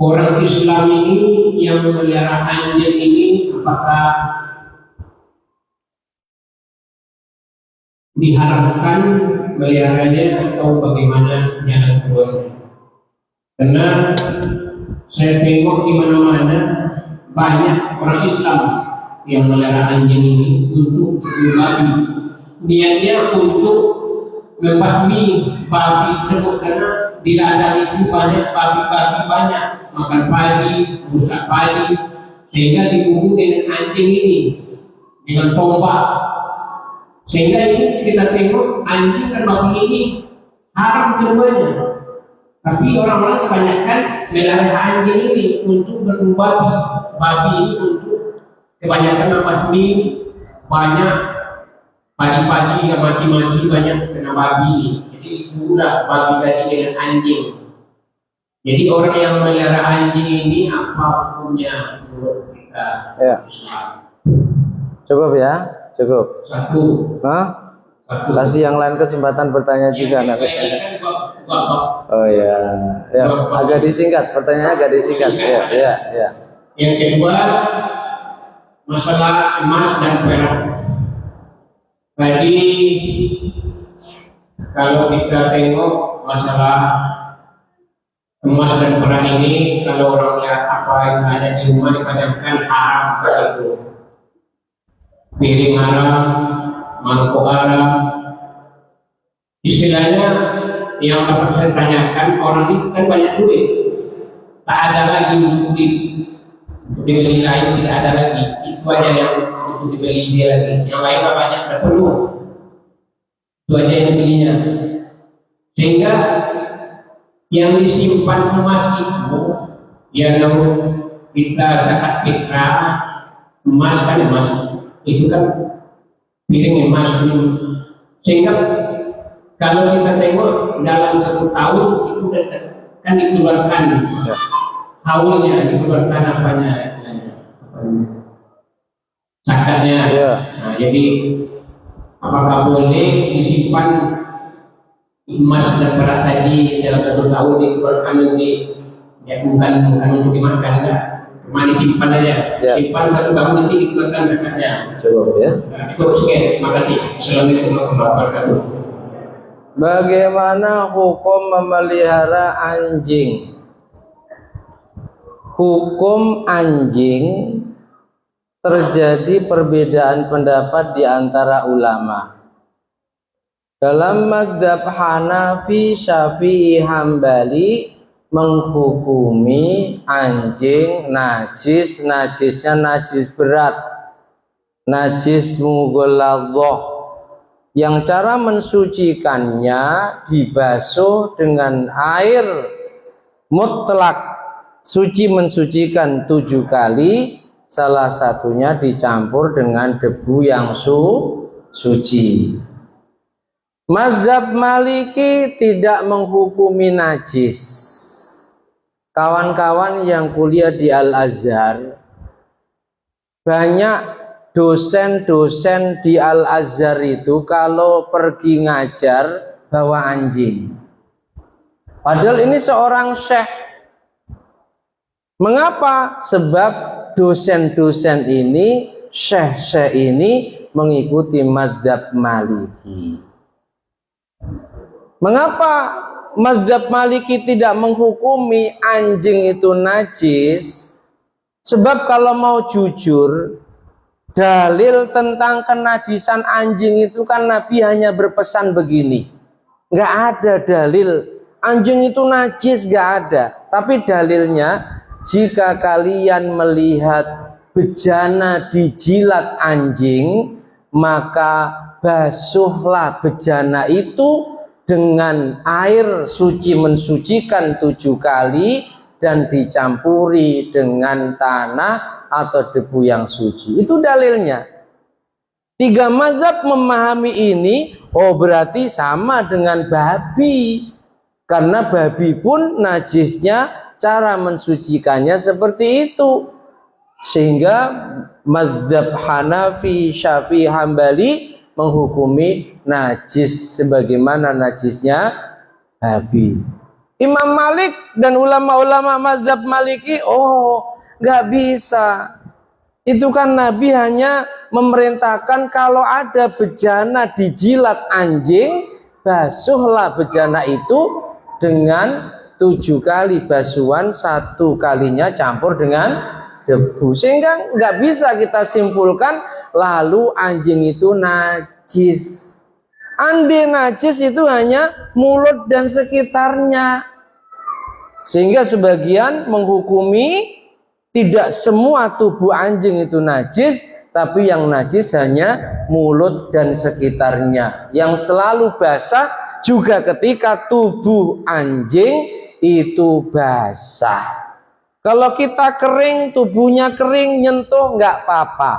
Speaker 4: orang Islam ini yang memelihara anjing ini apakah diharapkan meliharanya atau bagaimana jalan keluarnya? Karena saya tengok di mana-mana banyak orang Islam yang memelihara anjing ini untuk babi. Niatnya untuk membasmi babi tersebut, karena di ladang itu banyak babi-babi, banyak makan padi, rusak padi, sehingga diburu dengan anjing ini dengan tombak. Sehingga ini kita tengok anjing dan babi ini haram keduanya. Tapi orang-orang kebanyakan memelihara anjing ini untuk berburu babi. Babi ini untuk kebanyakan membasmi banyak padi-padi yang mati-mati, banyak kena babi ini. Jadi dibunuh babi tadi dengan anjing. Jadi orang yang memelihara anjing ini apa hukumnya menurut kita?
Speaker 2: Ya. Cukup ya, cukup.
Speaker 4: Satu.
Speaker 2: Hah? Kasih yang lain kesempatan bertanya juga nanti. Oh ya, ya. Agak disingkat, pertanyaannya agak disingkat. Ya, ya, ya.
Speaker 4: Yang kedua masalah emas dan perak. Tadi kalau kita tengok masalah emas dan perak ini, kalau orang lihat apa yang ada di rumah dipanjangkan haram begitu. Piring haram, mangkok haram. Istilahnya yang dapat saya tanyakan, orang ini kan banyak duit, tak ada lagi untuk dibeli lain, tidak ada lagi. Itu aja yang untuk dibeli dia lagi. Yang lain banyak tak perlu. Itu aja yang dibelinya. Sehingga yang disimpan emas itu, ya kalau kita zakat fitrah, emas kan emas, itu kan piring emas. Sehingga kalau kita tengok dalam 1 tahun itu kan dikeluarkan haulnya, dikeluarkan apanya, zakatnya. Nah, jadi apakah boleh disimpan emas dan perak tadi dalam 1 tahun dikeluarkan nanti? Ya bukan untuk dimakan, enggak. cuma disimpan aja,
Speaker 2: Ya.
Speaker 4: simpan 1 tahun nanti dikeluarkan zakatnya.
Speaker 2: Cukup ya.
Speaker 4: Nah, cukup sekian, terima kasih. Assalamualaikum warahmatullahi wabarakatuh.
Speaker 2: Bagaimana hukum memelihara anjing? Hukum anjing terjadi perbedaan pendapat di antara ulama. Dalam madzhab Hanafi, Syafi'i, Hambali menghukumi anjing najis, najisnya najis berat, najis mughalladhah, yang cara mensucikannya dibasuh dengan air mutlak, suci mensucikan 7 kali, salah satunya dicampur dengan debu yang suci. Mazhab Maliki tidak menghukumi najis. Kawan-kawan yang kuliah di Al-Azhar, banyak dosen-dosen di Al-Azhar itu kalau pergi ngajar bawa anjing. Padahal ini seorang syekh. Mengapa? Sebab dosen-dosen ini, syekh-syekh ini mengikuti mazhab Maliki. Mengapa mazhab Maliki tidak menghukumi anjing itu najis? Sebab kalau mau jujur, dalil tentang kenajisan anjing itu kan Nabi hanya berpesan begini. Nggak ada dalil anjing itu najis, nggak ada. Tapi dalilnya, jika kalian melihat bejana dijilat anjing, maka basuhlah bejana itu dengan air suci mensucikan 7 kali dan dicampuri dengan tanah atau debu yang suci. Itu dalilnya. 3 mazhab memahami ini, oh berarti sama dengan babi. Karena babi pun najisnya cara mensucikannya seperti itu. Sehingga mazhab Hanafi, Syafi'i, Hambali menghukumi najis sebagaimana najisnya babi. Imam Malik dan ulama-ulama mazhab Maliki, oh nggak bisa. Itu kan Nabi hanya memerintahkan kalau ada bejana dijilat anjing, basuhlah bejana itu dengan 7 kali basuhan, 1 kalinya campur dengan debu. Sehingga nggak bisa kita simpulkan lalu anjing itu najis. Andai najis itu hanya mulut dan sekitarnya. Sehingga sebagian menghukumi tidak semua tubuh anjing itu najis, tapi yang najis hanya mulut dan sekitarnya. Yang selalu basah juga ketika tubuh anjing itu basah. Kalau kita kering, tubuhnya kering, nyentuh nggak apa-apa.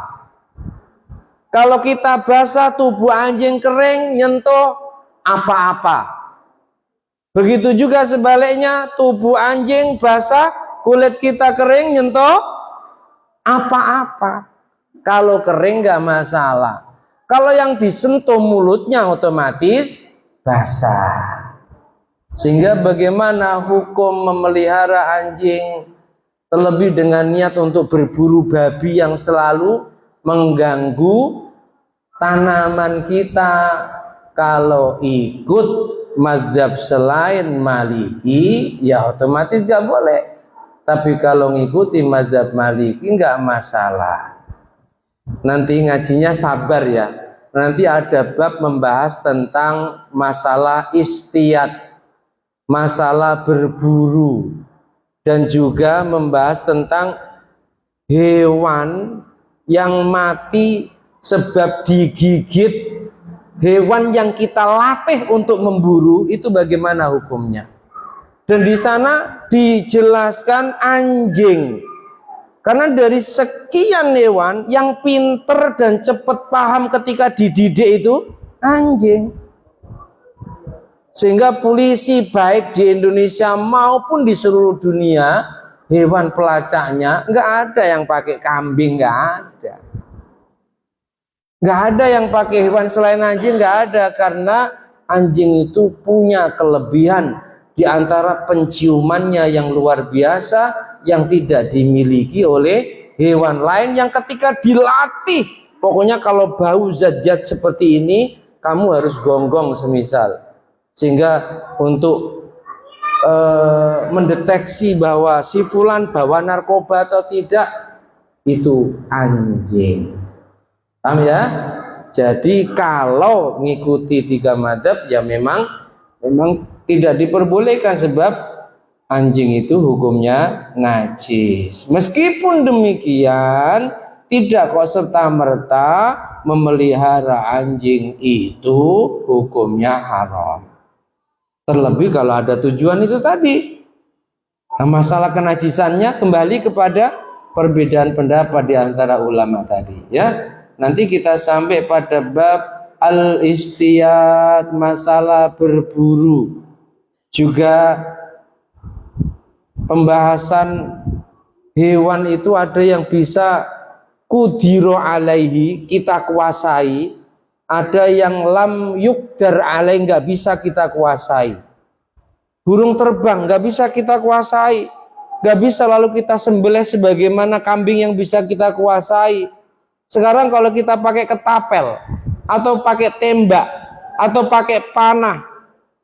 Speaker 2: Kalau kita basah, tubuh anjing kering, nyentuh apa-apa. Begitu juga sebaliknya, tubuh anjing basah, kulit kita kering, nyentuh apa-apa. Kalau kering nggak masalah. Kalau yang disentuh mulutnya otomatis basah. Sehingga bagaimana hukum memelihara anjing, terlebih dengan niat untuk berburu babi yang selalu mengganggu tanaman kita. Kalau ikut mazhab selain Maliki, ya otomatis gak boleh. Tapi kalau ngikuti mazhab Maliki nggak masalah. Nanti ngajinya sabar ya. Nanti ada bab membahas tentang masalah istiyat, masalah berburu, dan juga membahas tentang hewan yang mati sebab digigit hewan yang kita latih untuk memburu, itu bagaimana hukumnya. Dan di sana dijelaskan anjing. Karena dari sekian hewan yang pinter dan cepat paham ketika dididik itu anjing. Sehingga polisi baik di Indonesia maupun di seluruh dunia, hewan pelacaknya nggak ada yang pakai kambing, nggak ada. Nggak ada yang pakai hewan selain anjing, nggak ada. Karena anjing itu punya kelebihan. Di antara penciumannya yang luar biasa, yang tidak dimiliki oleh hewan lain yang ketika dilatih, pokoknya kalau bau zat-zat seperti ini kamu harus gonggong semisal, sehingga untuk mendeteksi bahwa si fulan bawa narkoba atau tidak, itu anjing. Paham ya? Jadi kalau mengikuti 3 madzhab ya memang tidak diperbolehkan, sebab anjing itu hukumnya najis. Meskipun demikian, tidak kok serta-merta memelihara anjing itu hukumnya haram. Terlebih kalau ada tujuan itu tadi. Nah, masalah kenajisannya kembali kepada perbedaan pendapat di antara ulama tadi, ya. Nanti kita sampai pada bab al-istiyad, masalah berburu. Juga pembahasan hewan itu ada yang bisa kudiro alaihi, kita kuasai, ada yang lam yukdar alaihi, nggak bisa kita kuasai. Burung terbang nggak bisa kita kuasai, nggak bisa lalu kita sembelih sebagaimana kambing yang bisa kita kuasai. Sekarang kalau kita pakai ketapel atau pakai tembak atau pakai panah,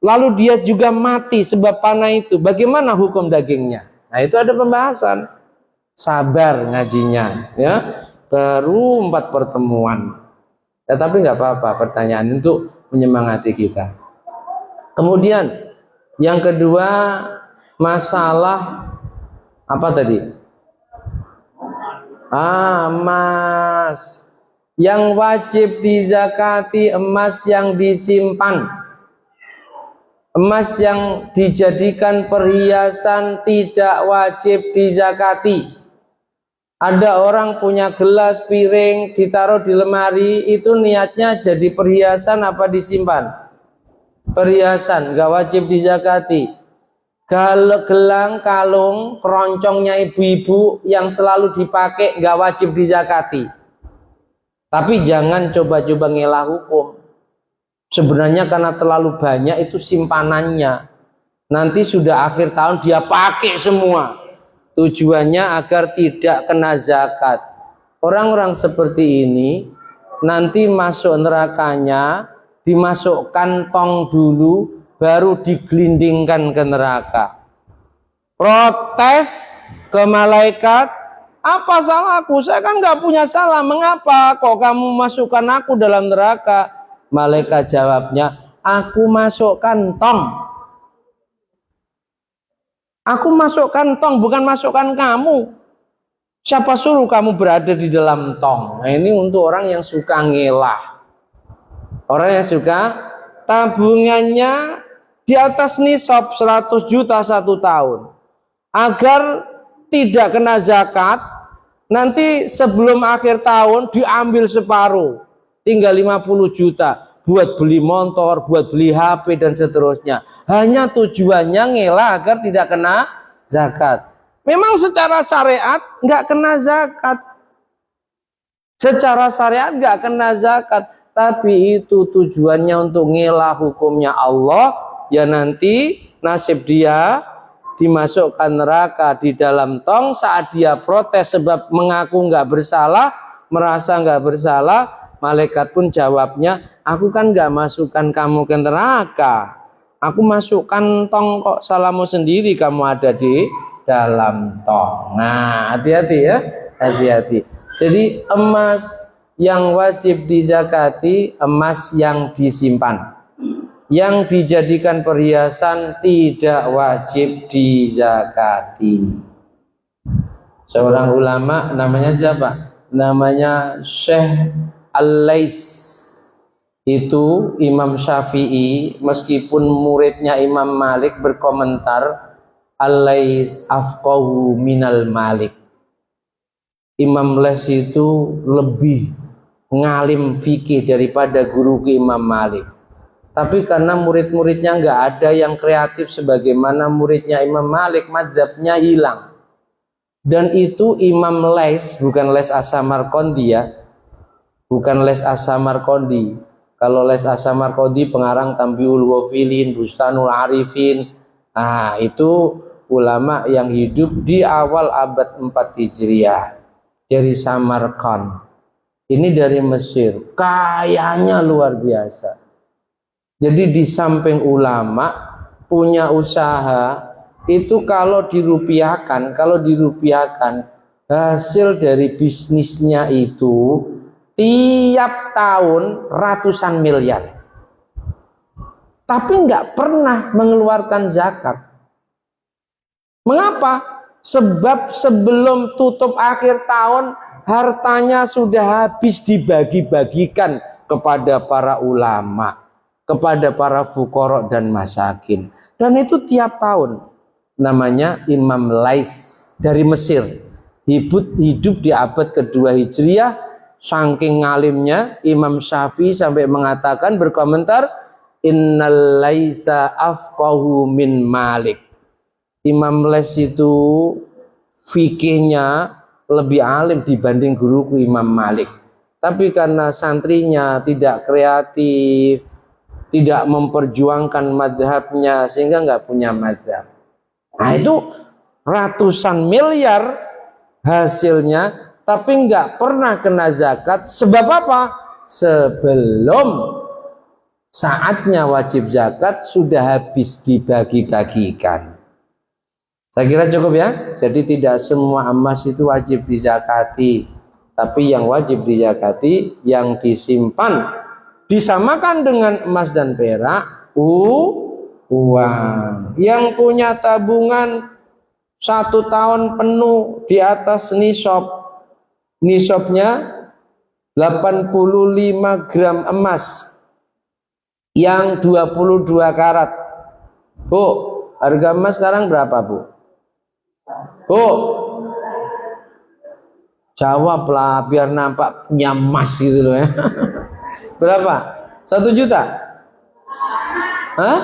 Speaker 2: lalu dia juga mati sebab panah itu, bagaimana hukum dagingnya? Nah, itu ada pembahasan. Sabar ngajinya, ya. Baru 4 pertemuan. Ya, tapi nggak apa-apa, pertanyaan untuk menyemangati kita. Kemudian yang kedua, masalah apa tadi? Emas. Yang wajib dizakati emas yang disimpan. Emas yang dijadikan perhiasan tidak wajib dizakati. Ada orang punya gelas, piring, ditaruh di lemari, itu niatnya jadi perhiasan apa disimpan? Perhiasan, gak wajib dizakati. Gelang, kalung, keroncongnya ibu-ibu yang selalu dipakai gak wajib dizakati. Tapi jangan coba-coba ngelah hukum. Sebenarnya karena terlalu banyak itu simpanannya. Nanti sudah akhir tahun dia pakai semua. Tujuannya agar tidak kena zakat. Orang-orang seperti ini nanti masuk nerakanya dimasukkan tong dulu, baru digelindingkan ke neraka. Protes ke malaikat, apa salahku? Saya kan nggak punya salah. Mengapa kok kamu masukkan aku dalam neraka? Malaikat jawabnya, aku masukkan tong. Aku masukkan tong, bukan masukkan kamu. Siapa suruh kamu berada di dalam tong? Nah, ini untuk orang yang suka ngelah. Orang yang suka tabungannya di atas nisab 100 juta 1 tahun, agar tidak kena zakat. Nanti sebelum akhir tahun diambil separuh, tinggal 50 juta buat beli motor, buat beli HP dan seterusnya. Hanya tujuannya ngelah agar tidak kena zakat. Memang secara syariat nggak kena zakat. Secara syariat nggak kena zakat, tapi itu tujuannya untuk ngelah hukumnya Allah. Ya nanti nasib dia dimasukkan neraka di dalam tong. Saat dia protes sebab mengaku nggak bersalah, merasa nggak bersalah, malaikat pun jawabnya, aku kan nggak masukkan kamu ke neraka, aku masukkan tong kok, salahmu sendiri kamu ada di dalam tong. Nah, hati-hati ya, hati-hati. Jadi emas yang wajib dizakati emas yang disimpan. Yang dijadikan perhiasan tidak wajib dizakati. Seorang ulama namanya siapa? Namanya Syekh Al-Lais. Itu Imam Syafi'i, meskipun muridnya Imam Malik, berkomentar Al-Lais afqahu minal Malik. Imam Lais itu lebih ngalim fikih daripada guru Imam Malik. Tapi karena murid-muridnya nggak ada yang kreatif sebagaimana muridnya Imam Malik, madzhabnya hilang. Dan itu Imam Lais, bukan Lais As-Samarqandi ya, bukan Lais As-Samarqandi. Kalau Lais As-Samarqandi pengarang Tambiul Wafilin, Bustanul Arifin, nah itu ulama yang hidup di awal abad 4 Hijriah dari Samarkand. Ini dari Mesir, kayanya luar biasa. Jadi di samping ulama punya usaha itu kalau dirupiahkan hasil dari bisnisnya itu tiap tahun ratusan miliar. Tapi nggak pernah mengeluarkan zakat. Mengapa? Sebab sebelum tutup akhir tahun hartanya sudah habis dibagi-bagikan kepada para ulama, kepada para fuqara dan masakin. Dan itu tiap tahun. Namanya Imam Lais dari Mesir. Hidup di abad kedua Hijriah. Saking ngalimnya Imam Syafi'i sampai mengatakan, berkomentar, innal laisa afqahu min Malik. Imam Les itu fikihnya lebih alim dibanding guruku Imam Malik. Tapi karena santrinya tidak kreatif, tidak memperjuangkan madhabnya, sehingga nggak punya madhab. Nah itu ratusan miliar hasilnya, tapi nggak pernah kena zakat. Sebab apa? Sebelum saatnya wajib zakat sudah habis dibagi-bagikan. Saya kira cukup ya. Jadi tidak semua emas itu wajib dizakati, tapi yang wajib dizakati yang disimpan, disamakan dengan emas dan perak, uang. Yang punya tabungan 1 tahun penuh di atas nisab, nisabnya 85 gram emas yang 22 karat. Bu, harga emas sekarang berapa, Bu? Bu, jawablah biar nampak punya emas gitu loh ya. Berapa? 1 juta? Hah?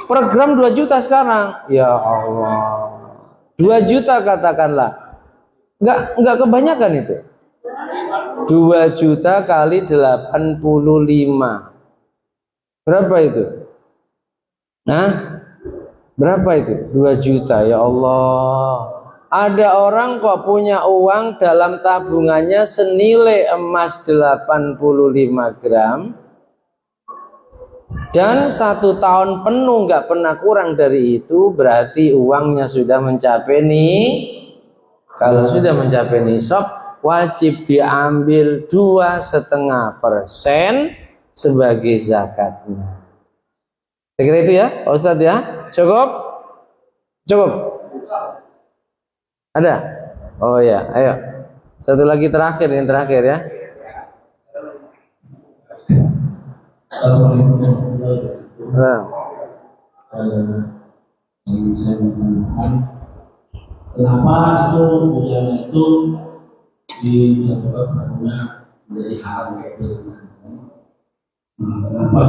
Speaker 2: Per gram 2 juta sekarang. Ya Allah. 2 juta katakanlah. Enggak kebanyakan itu. 2 juta kali 85. Berapa itu? Nah, berapa itu? 2 juta, ya Allah. Ada orang kok punya uang dalam tabungannya senilai emas 85 gram dan 1 tahun penuh nggak pernah kurang dari itu, berarti uangnya sudah mencapai nih. Kalau sudah mencapai nisab, wajib diambil 2,5% sebagai zakatnya. Saya kira itu ya, Pak Ustadz ya. Cukup? Cukup? Ada? Oh ya, ayo. Satu lagi terakhir, yang terakhir ya.
Speaker 3: Assalamualaikum warahmatullahi wabarakatuh. Saya menanyakan, kenapa itu bujana itu dijatuhkan karena menjadi haram kayak gitu? Kenapa?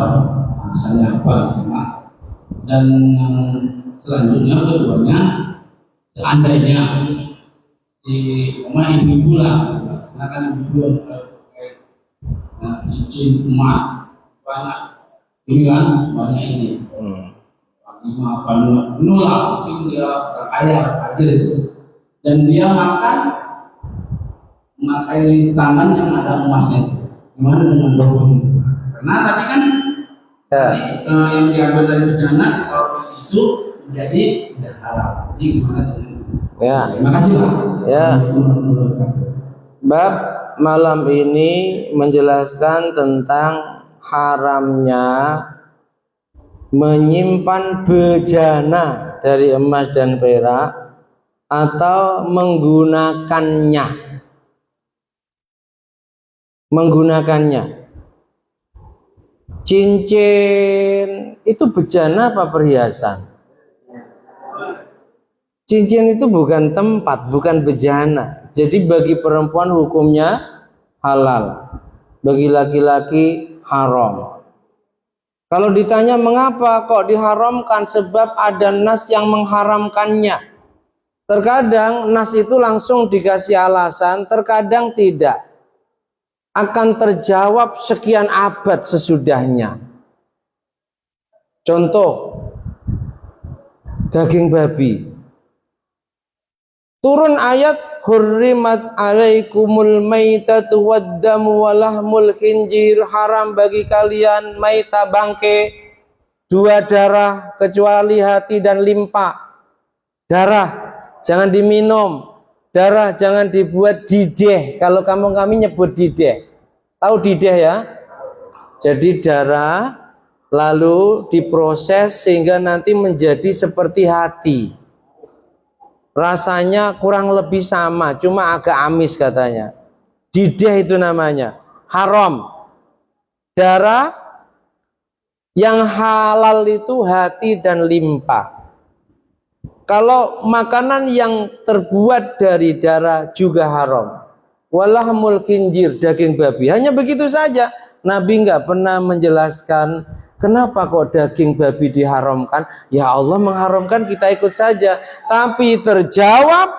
Speaker 3: Alasannya apa? Dan selanjutnya keduanya, seandainya si ibu-ibu lah, karena kan ibu pakai cincin emas banyak, ini kan banyak ini, 5 penuh lah, mungkin dia berkaya aja itu, dan dia makan memakai tangan yang ada emasnya itu, gimana dengan doang itu? Karena tadi kan yang diambil dari bejana kalau isu menjadi tidak halal. Jadi gimana dengan?
Speaker 2: Ya.
Speaker 3: Terima kasih Pak.
Speaker 2: Ya. Bab malam ini menjelaskan tentang haramnya menyimpan bejana dari emas dan perak atau menggunakannya. Cincin itu bejana apa perhiasan? Cincin itu bukan tempat, bukan bejana. Jadi bagi perempuan hukumnya halal, bagi laki-laki haram. Kalau ditanya mengapa kok diharamkan, sebab ada nas yang mengharamkannya. Terkadang nas itu langsung dikasih alasan, terkadang tidak. Akan terjawab sekian abad sesudahnya. Contoh, daging babi. Turun ayat hurrimat alaikumul maitatu waddamu walahmul khinjir, haram bagi kalian maita bangke, dua darah kecuali hati dan limpa. Darah jangan diminum, darah jangan dibuat dideh. Kalau kampung kami nyebut dideh. Tahu dideh ya? Jadi darah lalu diproses sehingga nanti menjadi seperti hati. Rasanya kurang lebih sama, cuma agak amis katanya. Dideh itu namanya, haram. Darah yang halal itu hati dan limpa. Kalau makanan yang terbuat dari darah juga haram. Walahmul khinjir, daging babi. Hanya begitu saja. Nabi nggak pernah menjelaskan kenapa kok daging babi diharamkan. Ya Allah mengharamkan, kita ikut saja. Tapi terjawab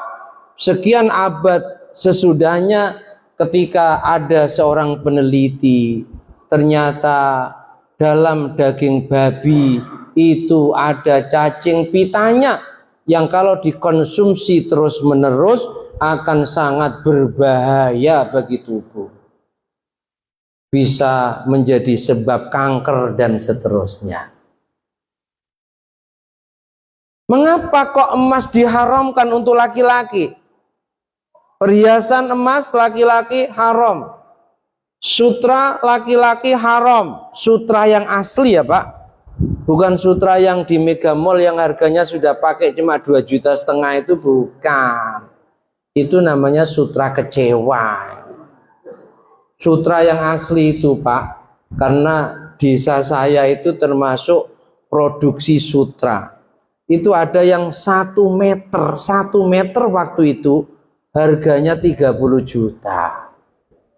Speaker 2: sekian abad sesudahnya ketika ada seorang peneliti, ternyata dalam daging babi itu ada cacing pitanya yang kalau dikonsumsi terus-menerus akan sangat berbahaya bagi tubuh. Bisa menjadi sebab kanker dan seterusnya. Mengapa kok emas diharamkan untuk laki-laki? Perhiasan emas laki-laki haram. Sutra laki-laki haram. Sutra yang asli ya Pak. Bukan sutra yang di Mega Mall yang harganya sudah pakai cuma 2,5 juta itu, bukan. Itu namanya sutra kecewa. Sutra yang asli itu Pak, karena desa saya itu termasuk produksi sutra. Itu ada yang 1 meter, 1 meter waktu itu harganya 30 juta.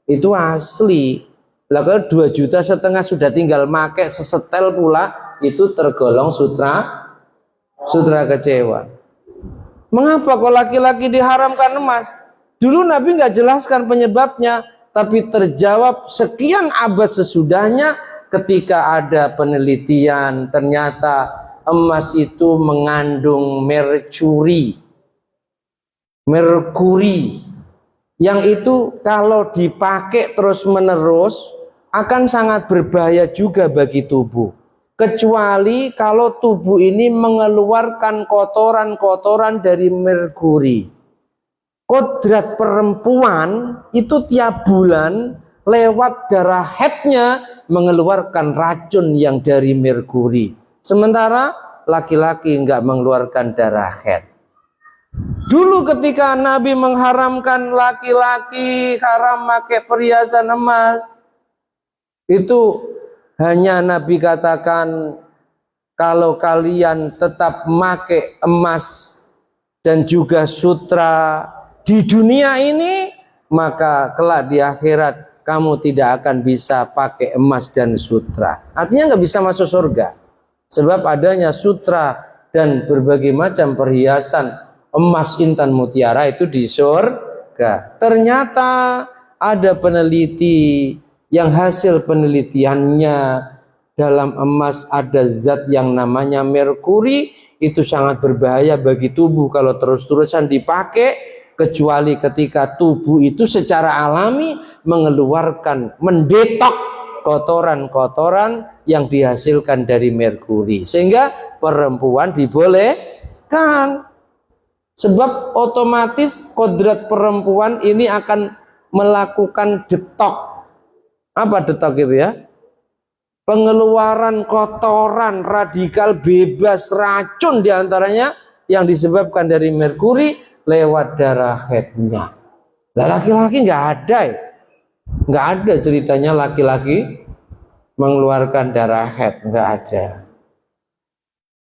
Speaker 2: Itu asli. Lah kalau 2,5 juta sudah tinggal make sesetel pula, itu tergolong sutra kecewa. Mengapa kok laki-laki diharamkan emas? Dulu Nabi nggak jelaskan penyebabnya. Tapi terjawab sekian abad sesudahnya ketika ada penelitian ternyata emas itu mengandung merkuri yang itu kalau dipakai terus-menerus akan sangat berbahaya juga bagi tubuh, kecuali kalau tubuh ini mengeluarkan kotoran-kotoran dari merkuri. Kodrat perempuan itu tiap bulan lewat darah haidnya mengeluarkan racun yang dari merkuri. Sementara laki-laki enggak mengeluarkan darah haid. Dulu ketika Nabi mengharamkan laki-laki haram pakai perhiasan emas, itu hanya Nabi katakan kalau kalian tetap pakai emas dan juga sutra di dunia ini, maka kelak di akhirat kamu tidak akan bisa pakai emas dan sutra. Artinya nggak bisa masuk surga. Sebab adanya sutra dan berbagai macam perhiasan emas, intan, mutiara itu di surga. Ternyata ada peneliti yang hasil penelitiannya dalam emas ada zat yang namanya merkuri, itu sangat berbahaya bagi tubuh kalau terus-terusan dipakai, kecuali ketika tubuh itu secara alami mengeluarkan, mendetok kotoran-kotoran yang dihasilkan dari merkuri, sehingga perempuan dibolehkan. Sebab otomatis kodrat perempuan ini akan melakukan detok. Apa detok itu ya? Pengeluaran kotoran radikal bebas racun diantaranya yang disebabkan dari merkuri lewat darah haidnya. Nah, laki-laki nggak ada ya? Nggak ada ceritanya laki-laki mengeluarkan darah haid, nggak ada.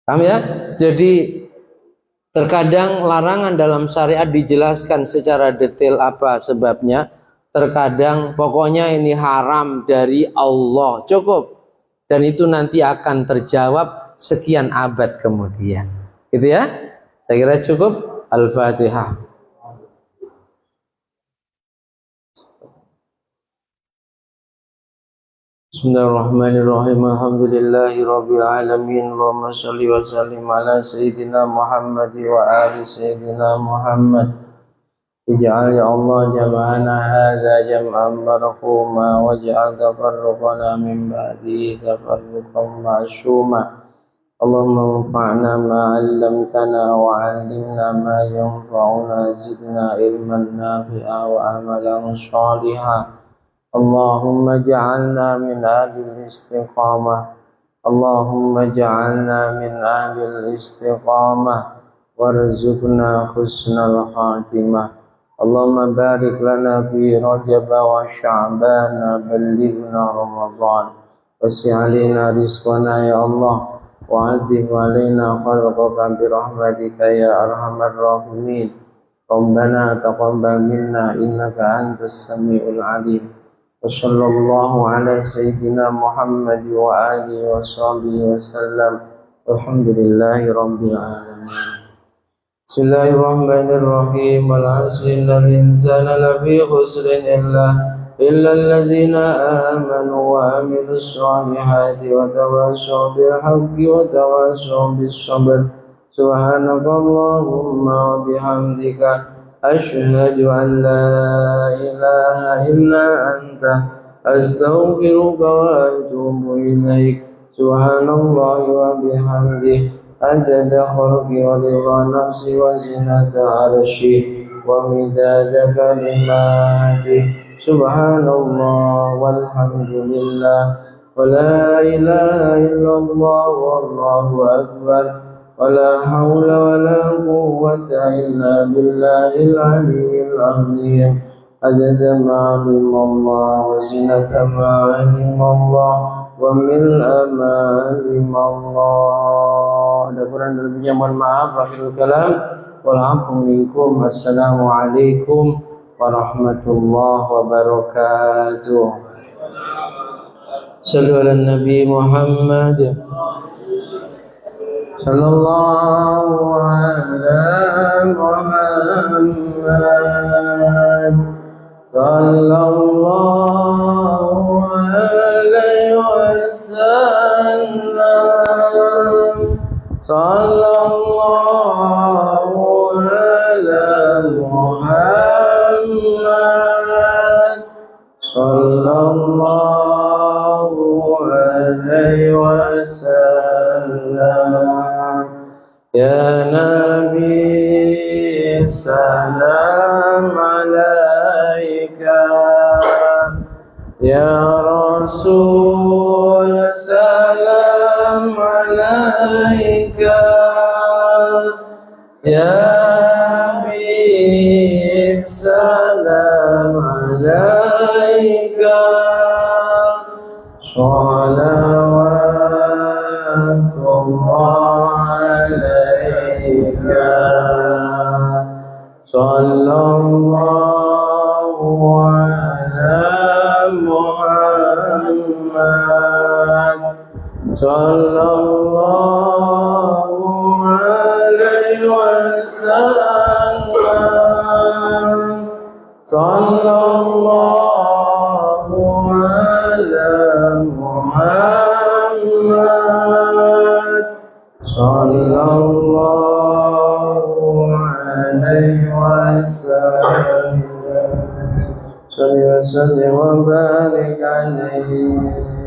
Speaker 2: Paham ya? Jadi terkadang larangan dalam syariat dijelaskan secara detail apa sebabnya. Terkadang pokoknya ini haram dari Allah, cukup. Dan itu nanti akan terjawab sekian abad kemudian. Gitu ya? Saya kira cukup. Al-Fatihah. Bismillahirrahmanirrahim. Alhamdulillahi rabbil alamin. Allahumma shalli wa sallim ala sayyidina Muhammad wa ali sayyidina Muhammad. Ij'al ya Allah jam'ana hadza jam'an marhuma waj'al tafarruqana min ba'di tafarruqan ma'suma. Allahumma anfa'na ma 'allamtana wa 'allimna ma yanfa'una zidna ilman nafi'a wa amalan shalihan. اللهم اجعلنا من أهل الاستقامة اللهم اجعلنا من أهل الاستقامة وارزقنا حسن الخاتمة اللهم بارك لنا في رجب وشعبان بلغنا رمضان وسع علينا رزقنا يا الله وعذب علينا خلقك برحمتك يا أرحم الراحمين ربنا تقبل منا إنك أنت السميع العليم وصلى الله على سيدنا محمد وآله وصحبه وسلم والحمد لله رب العالمين. بسم الله الرحمن الرحيم. والعصر إن الإنسان لفي خسر إلا الذين آمنوا وعملوا الصالحات وتواصوا بالحق وتواصوا بالصبر. سبحانك اللهم وبحمدك أشهد أن لا إله إلا أنت أستغفرك وأتوب إليك. سبحان الله وبحمده عدد خلقي ورضا نفسي وزنة عرشي ومداد كلماته. سبحان الله والحمد لله ولا إله إلا الله والله أكبر ولا حول ولا قوة إلا بالله العلي العظيم. عدد ما علم الله وزنة ما علم الله وملء ما علم الله. Ada kurang dan lebihnya mohon maaf. Akhirul kalam wal-'afwu minkum. Assalamualaikum warahmatullahi wabarakatuh. Sallu ala Nabi Muhammad. Sallallahu ala Muhammad. Sallallahu alaihi wasallam. Sallallahu ala Muhammad. Sallallahu alaihi wasallam. Ya Nabi salam alaika, Ya Rasul salam alaika, Ya Habib salam alaika. Salawatullah alaika. Sallallahu ala Muhammad. Sallallahu alaihi wasallam. Sallallahu ala Muhammad. Sallallahu alaihi wasallam. Salli wa sallim wa barik alaihi.